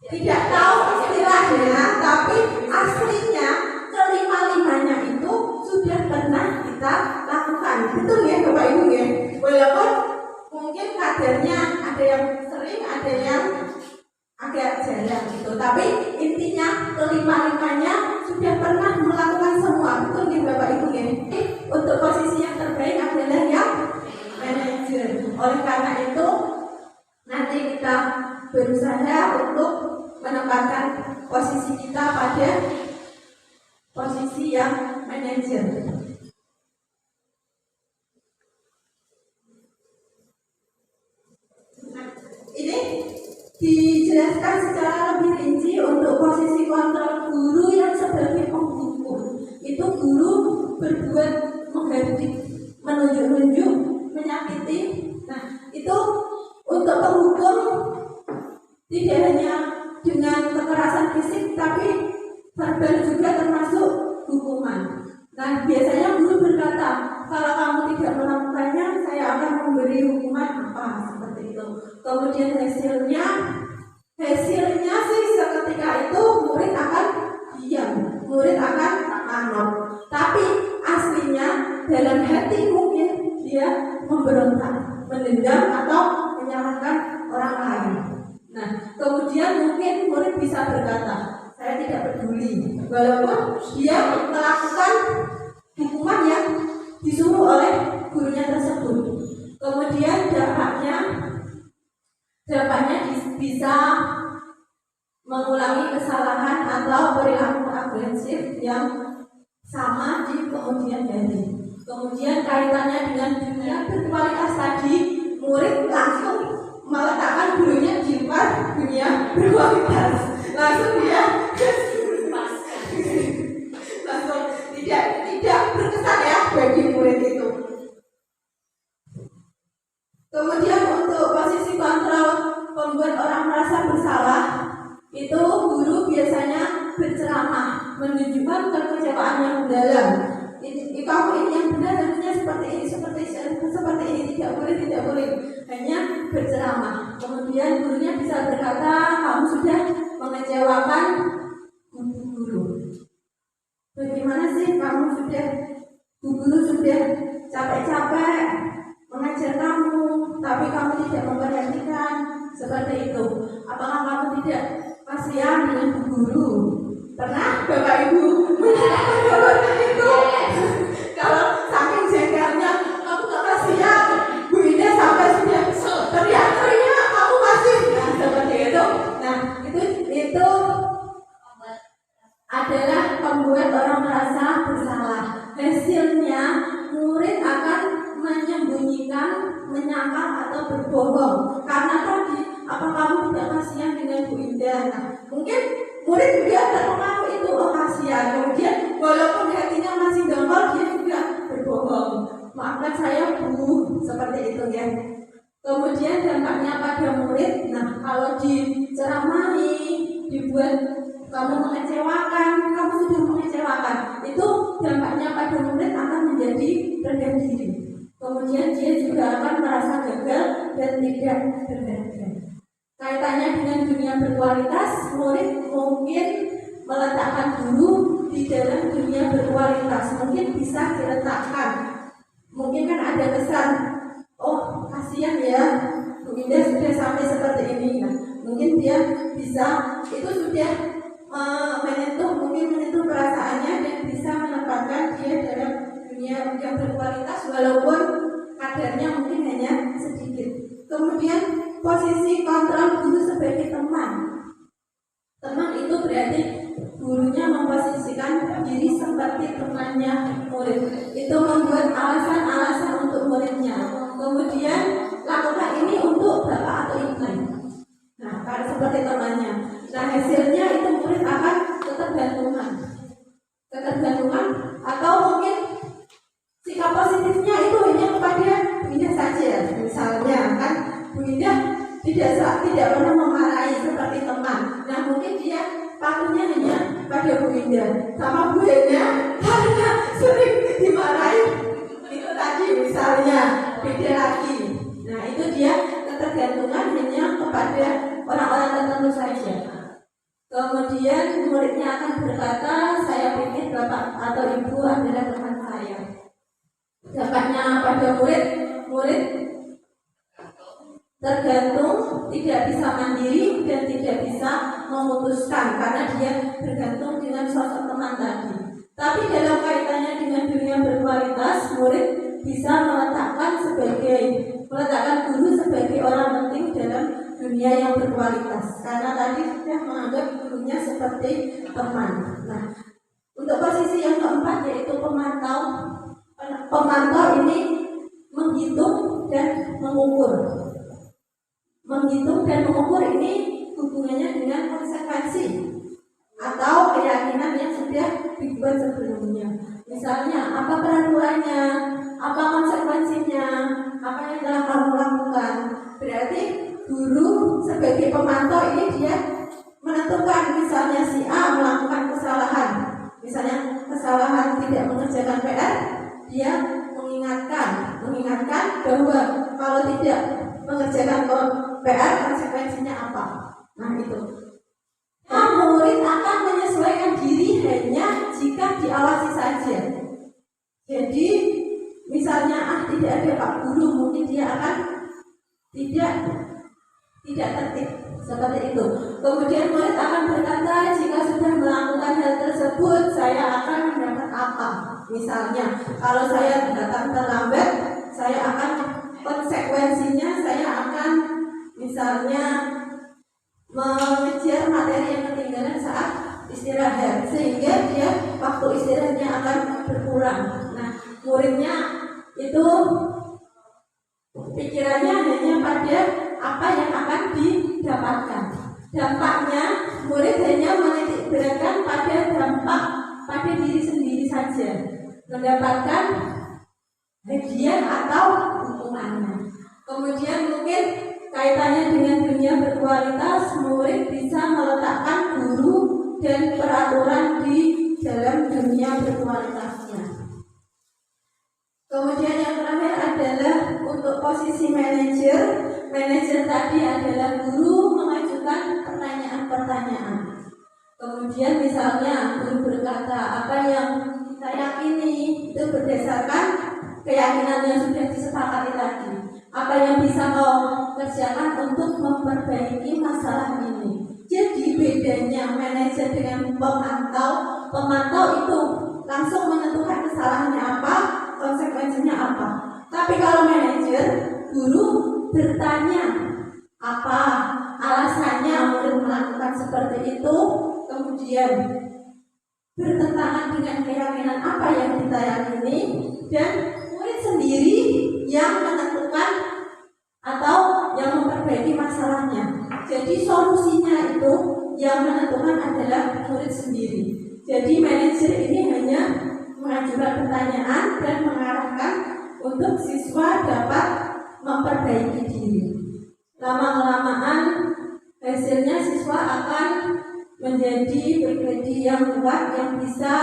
tidak tahu istilahnya, tapi aslinya kelima-limanya itu sudah pernah kita lakukan. Betul ya Bapak Ibu ya. Walaupun mungkin kadarnya ada yang sering, ada yang agak jarang gitu, tapi intinya kelima-limanya sudah pernah melakukan semua. Betul ya Bapak Ibu ya. Untuk posisi yang terbaik adalah yang manajer. Oleh karena itu nanti kita berusaha untuk menempatkan posisi kita pada posisi yang manajer. Nah, ini dijelaskan secara lebih rinci untuk posisi kontrol guru yang sebagai penghukum. Itu guru berbuat menghardik, menunjuk-nunjuk, menyakiti. Nah, itu untuk penghukum tidak hanya dengan kekerasan fisik, tapi verbal juga termasuk hukuman. Nah, biasanya guru berkata, kalau kamu tidak melakukannya, saya akan memberi hukuman apa, seperti itu. Kemudian hasilnya sih seketika itu manut, tapi aslinya dalam hati mungkin dia memberontak, mendendam atau menyalahkan orang lain. Nah, kemudian mungkin murid bisa berkata, saya tidak peduli, walaupun dia melakukan hukuman yang disuruh oleh gurunya tersebut. Kemudian dampaknya bisa mengulangi kesalahan atau perilaku agresif yang sama di kemudian hari. Kemudian kaitannya dengan dunia berkualitas tadi, murid langsung meletakkan gurunya di luar dunia berkualitas. Langsung dia langsung tidak berkesan ya bagi murid itu. Kemudian untuk posisi kontrol membuat orang merasa bersalah, itu guru biasanya berceramah menunjukkan kekecewaan yang mendalam. Kamu ini yang benar, harusnya seperti ini, seperti ini, tidak boleh. Hanya berceramah. Kemudian gurunya bisa berkata, kamu sudah mengecewakan guru. Bagaimana sih Bu Guru sudah capek-capek mengajar kamu, tapi kamu tidak memperhatikan seperti itu. Apakah kamu tidak kasihan dengan Bu Guru? Pernah Bapak Ibu mengalami itu? Kalau saking jengkelnya, kamu gak kasihan, Bu Indah sampai sudah teriak-teriak, kamu masih seperti itu. Nah, itu adalah membuat orang merasa bersalah. Hasilnya murid akan menyembunyikan, menyangkal atau berbohong. Karena tadi, apa kamu tidak kasihan dengan Bu Indah? Nah, mungkin murid juga terpengaruh itu, kasihan. Kemudian walaupun hatinya masih dongkol, dia juga berbohong. Maafkan saya Bu, seperti itu ya. Kemudian dampaknya pada murid, nah kalau diceramahi, dibuat kamu mengecewakan, kamu sudah mengecewakan, itu dampaknya pada murid akan menjadi rendah diri. Kemudian dia juga akan merasa gagal dan tidak berharga. Kaitannya dengan dunia berkualitas, murid mungkin meletakkan guru di dalam dunia berkualitas. Mungkin bisa diletakkan. Mungkin kan ada kesan, oh kasihan ya, Bu Indah sudah sampai seperti ini. Nah, mungkin dia bisa, itu sudah menyentuh perasaannya dan bisa menempatkan dia dalam dunia yang berkualitas walaupun kadarnya mungkin hanya sedikit. Kemudian posisi kontrol guru sebagai teman. Teman itu berarti gurunya memposisikan diri seperti temannya murid. Itu membuat alasan-alasan untuk muridnya. Kemudian lakukan ini untuk bapak atau ibu. Nah, kalau seperti temannya. Nah, hasilnya itu murid akan ketergantungan atau mungkin sikap positifnya itu hanya kepada Bu Indah saja. Misalnya kan Bu Indah tidak pernah memarahi seperti teman. Nah, mungkin dia patuhnya hanya pada Bu Indah. Sama Bu Indah karena sering dimarahi itu tadi misalnya beda lagi. Nah, itu dia ketergantungan hanya kepada orang-orang tertentu saja. Kemudian muridnya akan berkata, saya pikir bapak atau ibu adalah teman saya. Dampaknya pada murid tergantung, tidak bisa mandiri dan tidak bisa memutuskan karena dia bergantung dengan sosok teman tadi. Tapi dalam kaitannya dengan dunia berkualitas, murid bisa meletakkan guru sebagai orang penting dalam dunia yang berkualitas karena tadi sudah menganggap gurunya seperti teman. Nah, untuk posisi yang keempat yaitu pemantau. Pemantau ini menghitung dan mengukur. Menghitung dan mengukur ini hubungannya dengan konsekuensi atau keyakinan yang sudah dibuat sebelumnya. Misalnya, apa peraturannya, apa konsekuensinya, apa yang telah kamu lakukan. Berarti guru sebagai pemantau ini dia menentukan, misalnya si A melakukan kesalahan, misalnya kesalahan tidak mengerjakan PR, dia mengingatkan bahwa kalau tidak mengerjakan PR konsekuensinya apa. Nah itu. Murid akan menyesuaikan diri hanya jika jika diawasi saja. Jadi misalnya tidak ada Pak Guru, mungkin dia akan tidak tertib seperti itu. Kemudian murid akan berkata, jika sudah melakukan hal tersebut saya akan mendapat apa. Misalnya kalau saya datang terlambat, saya akan konsekuensinya saya akan misalnya mengejar materi yang ketinggalan saat istirahat, sehingga dia waktu istirahatnya akan berkurang. Nah, muridnya itu pikirannya hanya pada apa yang akan didapatkan. Dampaknya murid hanya menitik beratkan pada dampak pada diri sendiri saja, mendapatkan hadiah atau hukumannya. Kemudian mungkin kaitannya dengan dunia berkualitas, murid bisa meletakkan guru dan peraturan di dalam dunia berkualitasnya. Kemudian yang terakhir adalah untuk posisi manajer. Manajer tadi adalah guru mengajukan pertanyaan-pertanyaan. Kemudian misalnya guru berkata, apa yang kita yakini itu berdasarkan keyakinan yang sudah disepakati tadi. Apa yang bisa kau kerjakan untuk memperbaiki masalah ini. Jadi bedanya manajer dengan pemantau. Pemantau itu langsung menentukan kesalahannya apa, konsekuensinya apa. Tapi kalau manajer, guru bertanya apa alasannya murid melakukan seperti itu, kemudian bertentangan dengan keyakinan apa yang kita yakini, dan murid sendiri yang menentukan atau yang memperbaiki masalahnya. Jadi solusinya itu yang menentukan adalah murid sendiri. Jadi manajer ini hanya mengajukan pertanyaan dan mengarahkan untuk siswa dapat memperbaiki diri. Lama-kelamaan hasilnya siswa akan menjadi pribadi yang kuat yang bisa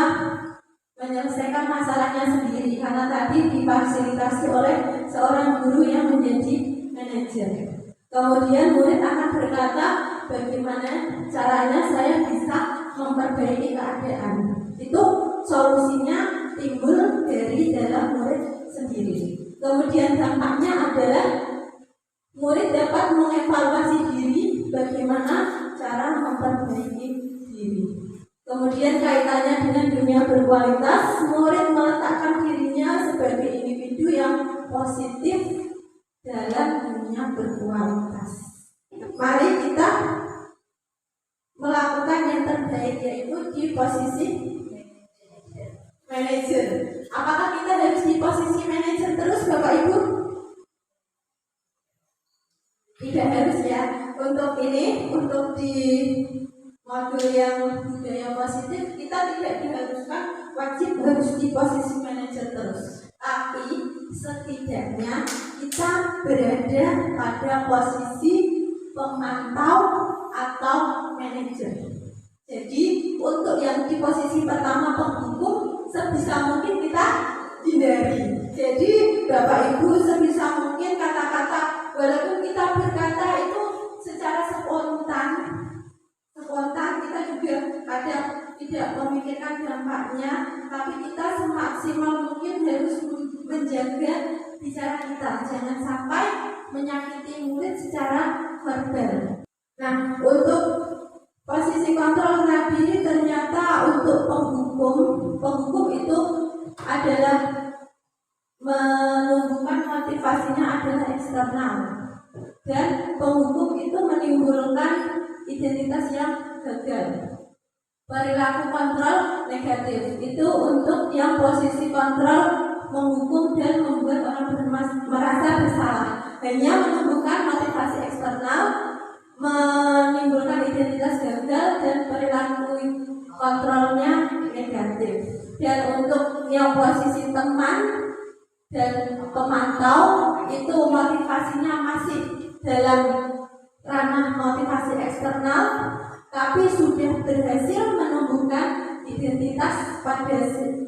menyelesaikan masalahnya sendiri, karena tadi difasilitasi oleh seorang guru yang menjadi manajer. Kemudian murid akan berkata, bagaimana caranya saya bisa memperbaiki keadaan. Itu solusinya timbul dari dalam murid sendiri. Kemudian dampaknya adalah murid dapat mengevaluasi diri, bagaimana cara memperbaiki diri. Kemudian kaitannya dengan dunia berkualitas, murid meletakkan dirinya sebagai individu yang positif dalam dunia berkualitas. Mari kita melakukan yang terbaik, yaitu di posisi manajer. Apakah kita harus di posisi manajer terus, Bapak Ibu? Tidak harus ya. Untuk ini, untuk di modul yang budaya positif, kita tidak diharuskan wajib harus di posisi manajer terus. Tapi setidaknya kita berada pada posisi pemantau atau manajer. Jadi untuk yang di posisi pertama penghukum, sebisa mungkin kita hindari. Jadi Bapak Ibu sebisa mungkin kata-kata, walaupun kita berkata itu secara spontan kita juga kadang tidak memikirkan dampaknya, tapi kita semaksimal mungkin harus menjaga bicara kita, jangan sampai menyakiti murid secara verbal. Nah, untuk posisi kontrol tadi ini ternyata untuk penghukum itu adalah menumbuhkan motivasinya adalah eksternal, dan penghukum itu menimbulkan identitas yang gagal. Perilaku kontrol negatif itu untuk yang posisi kontrol menghukum dan membuat orang merasa bersalah, hanya menumbuhkan motivasi eksternal, menimbulkan identitas gagal, dan perilaku kontrolnya negatif. Dan untuk yang posisi teman dan pemantau itu motivasinya masih dalam ranah motivasi eksternal, tapi sudah berhasil menumbuhkan identitas pada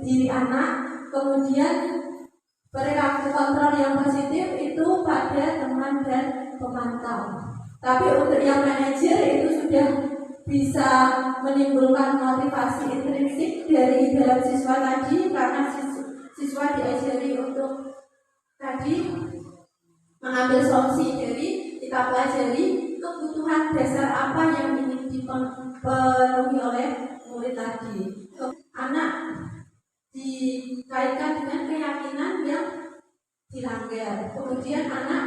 diri anak. Kemudian perilaku kontrol yang positif itu pada teman dan pemantau. Tapi untuk yang manajer itu sudah bisa menimbulkan motivasi intrinsik dari dalam siswa tadi, karena siswa diajari untuk tadi mengambil solusi dari kita pelajari kebutuhan dasar apa yang ingin dipenuhi oleh murid tadi. Anak dikaitkan dengan keyakinan yang dilanggar, kemudian anak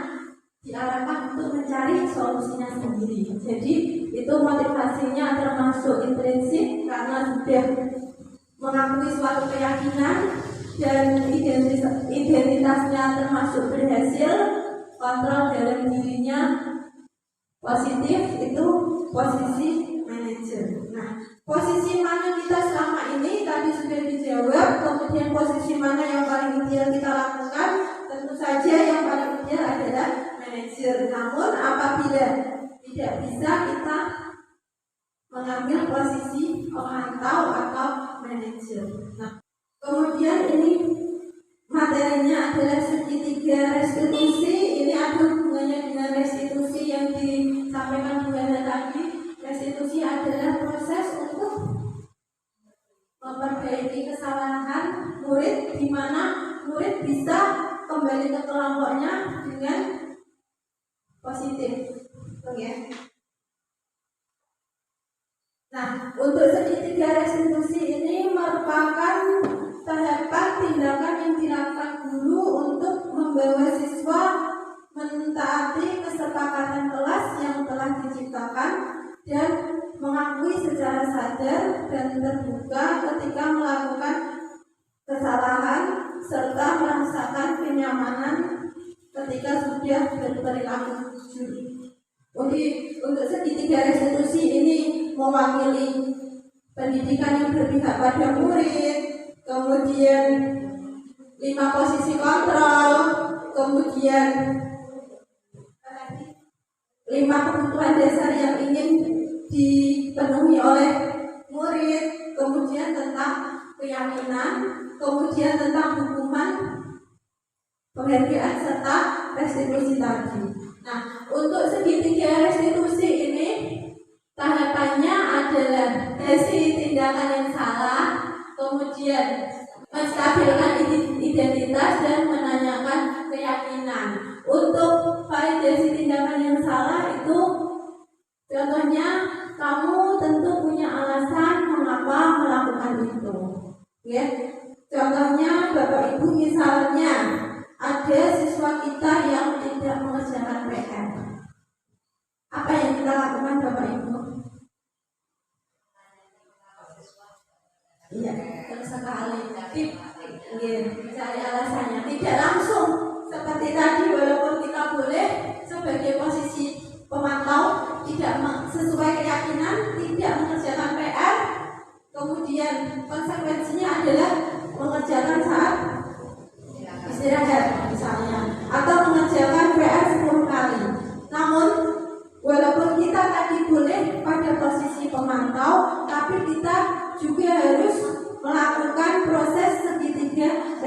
diarahkan untuk mencari solusinya sendiri. Jadi itu motivasinya termasuk intrinsik karena sudah mengakui suatu keyakinan dan identitasnya termasuk berhasil, kontrol dalam dirinya positif, itu posisi manajer. Nah, posisi mana kita selama ini tadi sudah dijawab, kemudian posisi mana yang paling ideal kita lakukan, tentu saja yang paling ideal adalah manajer. Namun apabila tidak bisa, kita mengambil posisi pemantau atau manajer. Nah, kemudian ini materinya adalah segitiga restitusi. Ini ada hubungannya dengan restitusi yang disampaikan Bu Hana tadi. Restitusi adalah proses untuk memperbaiki kesalahan murid, di mana murid bisa kembali ke kelompoknya dengan positif. Oke. Nah, untuk segitiga restitusi ini merupakan tahapan tindakan yang dilakukan guru untuk membawa siswa mentaati kesepakatan kelas yang telah diciptakan dan mengakui secara sadar dan terbuka ketika melakukan kesalahan serta merasakan kenyamanan ketika sudah berperilaku jujur. Untuk segitiga restitusi ini mewakili pendidikan yang berpihak pada murid, kemudian 5 posisi kontrol, kemudian 5 kebutuhan dasar yang ingin dipenuhi oleh murid, kemudian tentang keyakinan, kemudian tentang hukuman, penghargaan serta restitusi tadi. Nah, untuk segitiga restitusi ini tahapannya adalah dari tindakan yang salah, kemudian menstabilkan identitas dan menanyakan keyakinan. Untuk validasi tindakan yang salah itu contohnya kamu tentu punya alasan mengapa melakukan itu. Ya. Contohnya Bapak Ibu misalnya ada siswa kita yang tidak mengerjakan PR. Apa yang kita lakukan Bapak Ibu? Iya, sekali. Cari alasannya. Tidak langsung seperti tadi, walaupun kita boleh sebagai posisi pemantau tidak sesuai keyakinan, tidak mengerjakan PR, kemudian konsekuensinya adalah mengerjakan saat istirahat misalnya, atau mengerjakan PR 10 kali. Namun walaupun kita tadi boleh pada posisi pemantau, tapi kita juga harus melakukan proses segitiga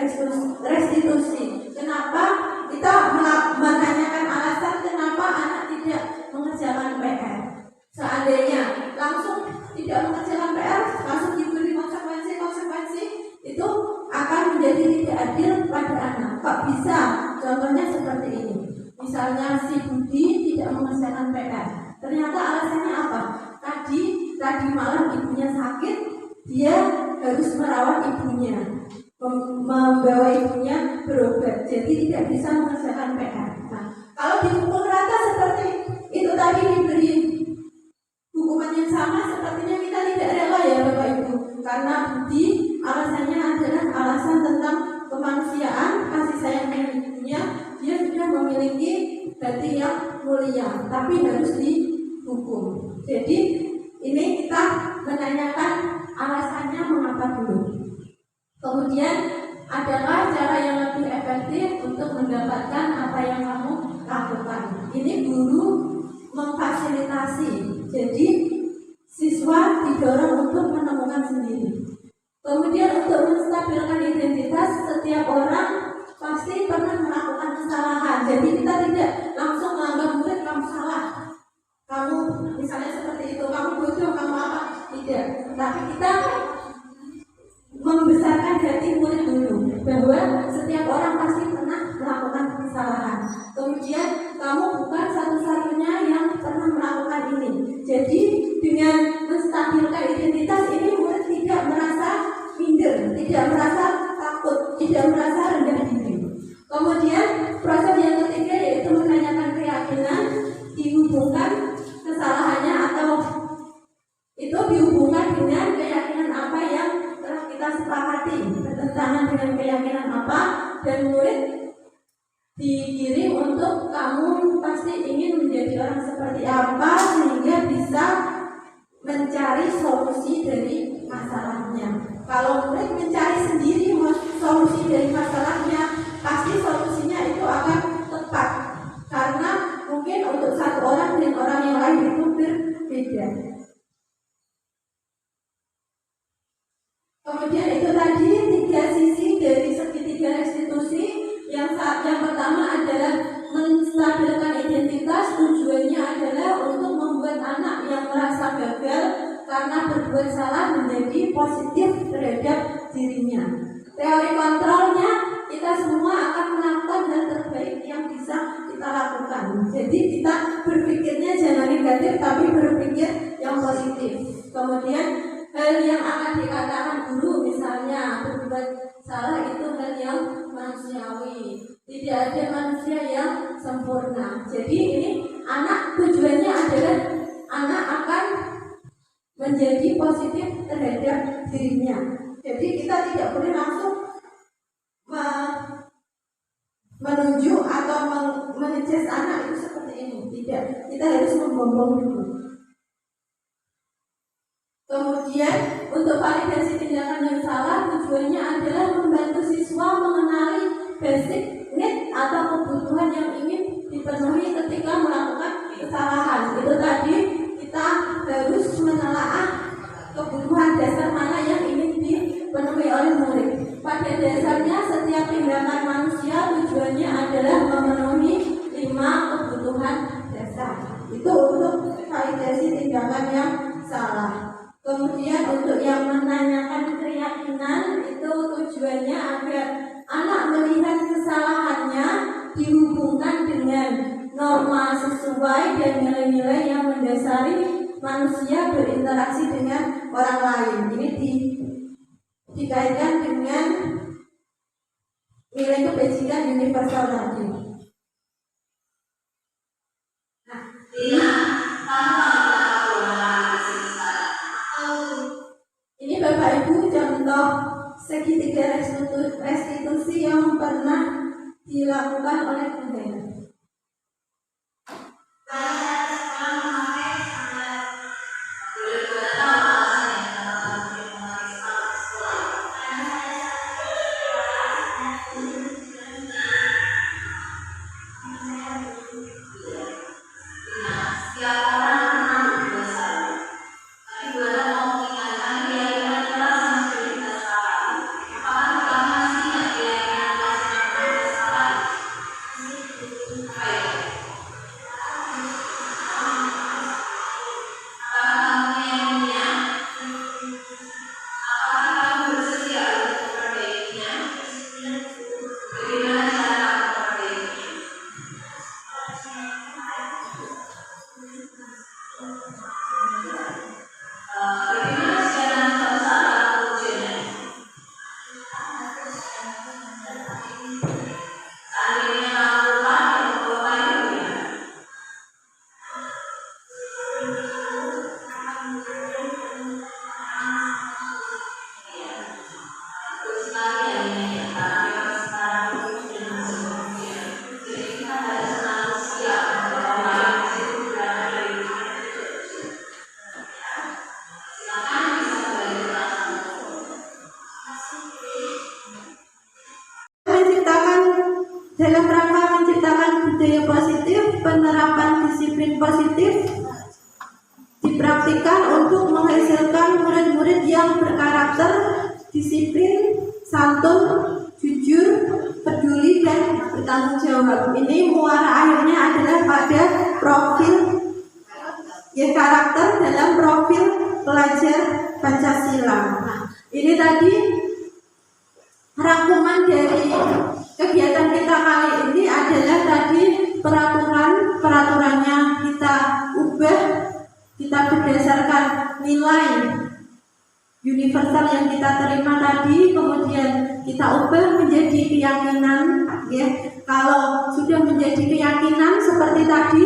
restitusi. Kenapa kita menanyakan alasan kenapa anak tidak mengerjakan PR? Seandainya langsung tidak mengerjakan PR, langsung diberi konsekuensi, itu akan menjadi tidak adil pada anak. Kok bisa? Contohnya seperti ini. Misalnya si Budi tidak mengerjakan PR. Ternyata alasannya apa? Tadi malam ibunya sakit, dia harus merawat ibunya, membawa ibunya berobat, jadi tidak bisa mengerjakan PR. Nah, kalau dipukul rata seperti itu tadi diberi hukuman yang sama, sepertinya kita tidak rela ya Bapak Ibu, karena Budi alasannya adalah alasan tentang kemanusiaan, kasih sayang dengan ibunya, dia sudah memiliki hati yang mulia, tapi harus dihukum. Jadi ini kita menanyakan alasannya mengapa dulu. Kemudian adalah cara yang lebih efektif untuk mendapatkan apa yang kamu lakukan. Ini guru memfasilitasi. Jadi siswa didorong untuk menemukan sendiri. Kemudian untuk menstabilkan identitas, setiap orang pasti pernah melakukan kesalahan. Jadi kita tidak langsung menganggap murid kamu salah. Kamu misalnya seperti itu, kamu bodoh, kamu Tetapi kita membesarkan hati murid dulu bahwa setiap orang pasti pernah melakukan kesalahan. Kemudian kamu bukan satu-satunya yang pernah melakukan ini. Jadi dengan menstabilkan identitas ini murid tidak merasa minder, tidak merasa takut, tidak merasa rendah diri. Kemudian proses yang ketiga yaitu menanyakan keyakinan, dihubungkan kesalahannya atau itu dihubungkan dengan keyakinan apa yang telah kita sepakati, bertentangan dengan keyakinan apa, dan murid dikirim untuk kamu pasti ingin menjadi orang seperti apa sehingga bisa mencari solusi dari masalahnya. Kalau murid mencari sendiri solusi dari masalahnya, pasti solusinya itu akan tepat karena mungkin untuk satu orang dan orang yang lain itu berbeda. Kemudian itu tadi 3 sisi dari segitiga restitusi. Yang pertama adalah menstabilkan identitas. Tujuannya adalah untuk membuat anak yang merasa gagal karena berbuat salah menjadi positif terhadap dirinya. Teori kontrolnya, kita semua akan melakukan hal terbaik yang bisa kita lakukan. Jadi kita berpikirnya jangan negatif tapi berpikir yang positif. Kemudian hal yang akan dikatakan guru misalnya berbuat salah itu hal yang manusiawi. Tidak ada manusia yang sempurna. Jadi ini anak tujuannya adalah anak akan menjadi positif terhadap dirinya. Jadi kita tidak boleh langsung menunjuk atau mengejek anak itu seperti ini. Tidak, kita harus membombong dulu. Kemudian untuk validasi tindakan yang salah tujuannya adalah membantu siswa mengenali basic need atau kebutuhan yang ingin dipenuhi ketika melakukan kesalahan. Itu tadi kita harus menelaah kebutuhan dasar mana yang ingin dipenuhi oleh murid. Pada dasarnya setiap tindakan manusia tujuannya adalah memenuhi 5 kebutuhan dasar. Itu untuk validasi tindakan yang salah. Kemudian untuk yang menanyakan keyakinan itu tujuannya agar anak melihat kesalahannya dihubungkan dengan norma sesuai dan nilai-nilai yang mendasari manusia berinteraksi dengan orang lain. Ini dikaitkan dengan nilai kebajikan universal tadi. Ini Bapak Ibu contoh segitiga restitusi yang pernah dilakukan oleh Bunda. Dalam rangka menciptakan budaya positif, penerapan disiplin positif dipraktikkan untuk menghasilkan murid-murid yang berkarakter disiplin, santun, jujur, peduli, dan bertanggung jawab. Ini muara akhirnya adalah pada profil karakter dalam profil pelajar Pancasila. Nah, ini tadi rangkuman dari kegiatan kita kali ini adalah tadi peraturannya kita ubah, kita berdasarkan nilai universal yang kita terima tadi, kemudian kita ubah menjadi keyakinan, ya. Kalau sudah menjadi keyakinan seperti tadi,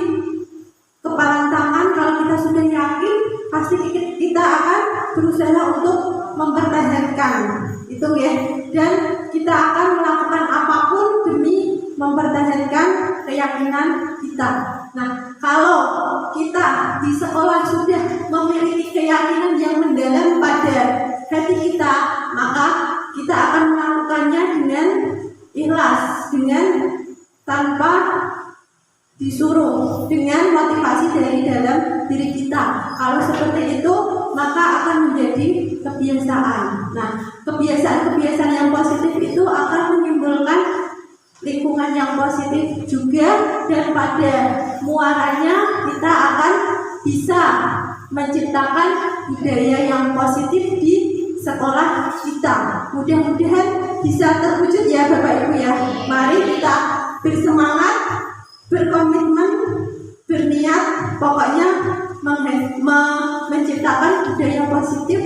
kepalan tangan, kalau kita sudah yakin, pasti kita akan berusaha untuk mempertahankan itu, ya. Dan kita akan melakukan apapun demi mempertahankan keyakinan kita. Nah, kalau kita di sekolah sudah memiliki keyakinan yang mendalam pada hati kita, maka kita akan melakukannya dengan ikhlas, dengan tanpa disuruh, dengan motivasi dari dalam diri kita. Kalau seperti itu, maka akan menjadi kebiasaan. Nah, kebiasaan-kebiasaan yang positif itu akan menimbulkan lingkungan yang positif juga, dan pada muaranya kita akan bisa menciptakan budaya yang positif di sekolah kita. Mudah-mudahan bisa terwujud, ya Bapak Ibu, ya. Mari kita bersemangat, berkomitmen, berniat, pokoknya menciptakan budaya positif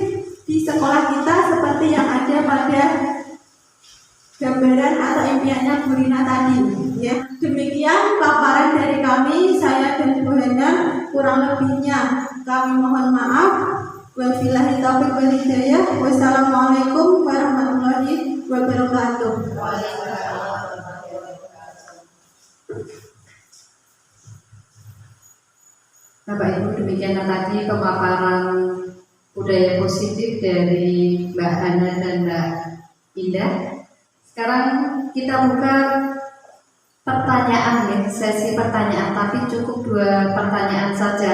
di sekolah kita seperti yang ada pada gambaran atau impiannya Bu Rina tadi, ya. Demikian paparan dari kami, saya dan Bu Hana. Kurang lebihnya kami mohon maaf. Wabillahi taufiq wal hidayah. Wassalamualaikum warahmatullahi wabarakatuh. Bapak Ibu, demikianlah tadi pemaparan budaya positif dari Mbak Hana dan Mbak Indah. Sekarang kita buka pertanyaan, ya, sesi pertanyaan, tapi cukup 2 pertanyaan saja.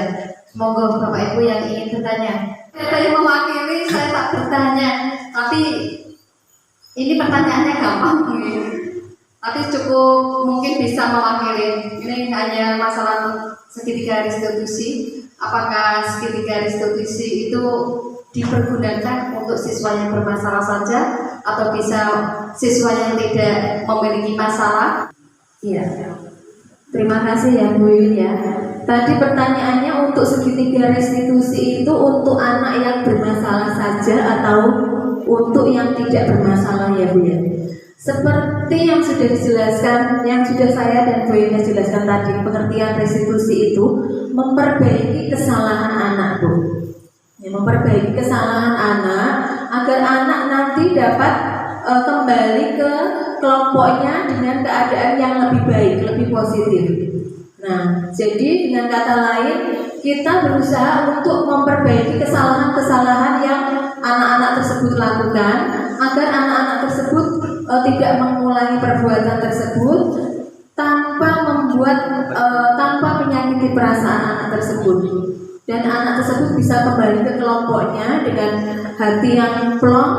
Semoga Bapak Ibu yang ingin bertanya. Saya mewakili, saya tak bertanya, tapi ini pertanyaannya gampang, ya. Tapi cukup mungkin bisa mewakili. Ini hanya masalah segitiga restitusi. Apakah segitiga restitusi itu dipergunakan untuk siswa yang bermasalah saja, atau bisa siswa yang tidak memiliki masalah? Iya. Terima kasih ya Bu Yun, ya. Tadi pertanyaannya, untuk segitiga restitusi itu untuk anak yang bermasalah saja atau untuk yang tidak bermasalah, ya Bu, ya. Seperti yang sudah dijelaskan, yang sudah saya dan Bu Yun jelaskan tadi, pengertian restitusi itu memperbaiki kesalahan anak, Bu. Ya, memperbaiki kesalahan anak agar anak nanti dapat kembali ke kelompoknya dengan keadaan yang lebih baik, lebih positif. Nah, jadi dengan kata lain, kita berusaha untuk memperbaiki kesalahan-kesalahan yang anak-anak tersebut lakukan, agar anak-anak tersebut tidak mengulangi perbuatan tersebut tanpa menyakiti perasaan anak tersebut, dan anak tersebut bisa kembali ke kelompoknya dengan hati yang plong,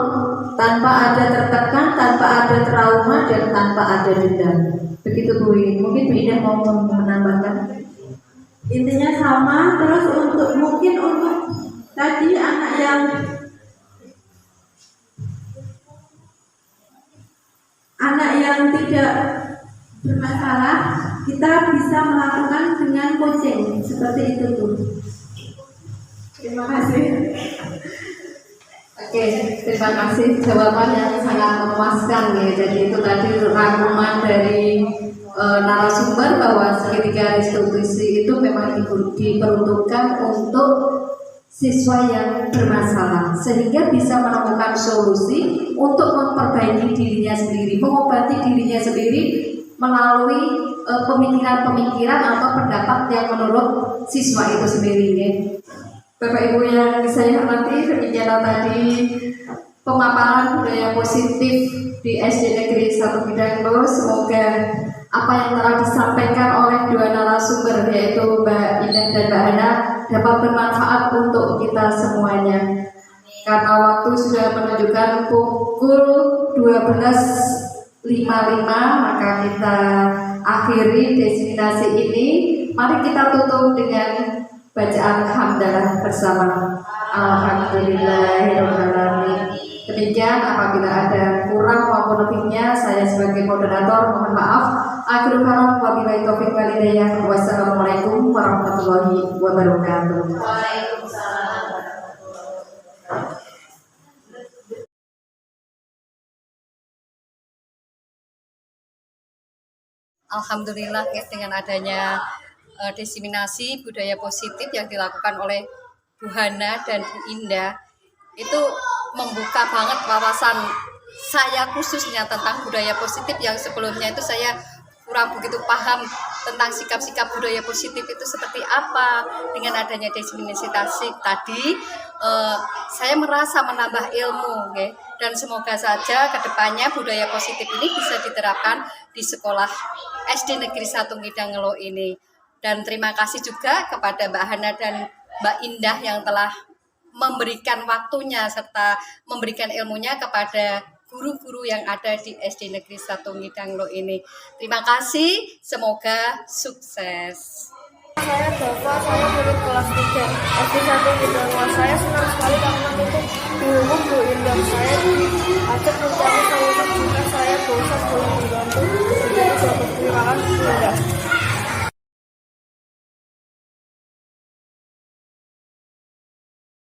tanpa ada tertekan, tanpa ada trauma, dan tanpa ada dendam. Begitu Bu Win. Mungkin Bu Indah mau menambahkan? Intinya sama. Terus mungkin untuk tadi anak yang tidak bermasalah, kita bisa melakukan dengan coaching seperti itu, Bu. Terima kasih. Oke, terima kasih, jawaban yang sangat memuaskan, ya. Jadi itu tadi rangkuman dari narasumber bahwa segitiga restitusi itu memang diperuntukkan untuk siswa yang bermasalah, sehingga bisa menemukan solusi untuk memperbaiki dirinya sendiri, mengobati dirinya sendiri melalui pemikiran-pemikiran atau pendapat yang menurut siswa itu sendiri, ya. Bapak Ibu yang saya hormati, demikianlah tadi pemaparan budaya positif di SD Negeri 1 Bidanglo. Semoga apa yang telah disampaikan oleh 2 narasumber, yaitu Mbak Indah dan Mbak Hana, dapat bermanfaat untuk kita semuanya. Karena waktu sudah menunjukkan pukul 12.55, maka kita akhiri diseminasi ini. Mari kita tutup dengan bacaan hamdalah bersama. Alhamdulillahirobbilalamin. Demikian, apabila ada kurang maupun lebihnya, saya sebagai moderator mohon maaf. Akhirul kalam, wabillahi taufiq wal hidayah. Wassalamualaikum warahmatullahi wabarakatuh. Waalaikumsalam. Alhamdulillah ya, dengan adanya diseminasi budaya positif yang dilakukan oleh Bu Hana dan Bu Indah, itu membuka banget wawasan saya khususnya tentang budaya positif yang sebelumnya itu saya kurang begitu paham tentang sikap-sikap budaya positif itu seperti apa. Dengan adanya diseminasi tadi, saya merasa menambah ilmu, ya. Dan semoga saja kedepannya budaya positif ini bisa diterapkan di sekolah SD Negeri 1 Ngidangelo ini. Dan terima kasih juga kepada Mbak Hana dan Mbak Indah yang telah memberikan waktunya serta memberikan ilmunya kepada guru-guru yang ada di SD Negeri 1 Ngidangelo ini. Terima kasih, semoga sukses. Saya Dava, saya murid kelas 3 SD 1 Ngidangelo. Saya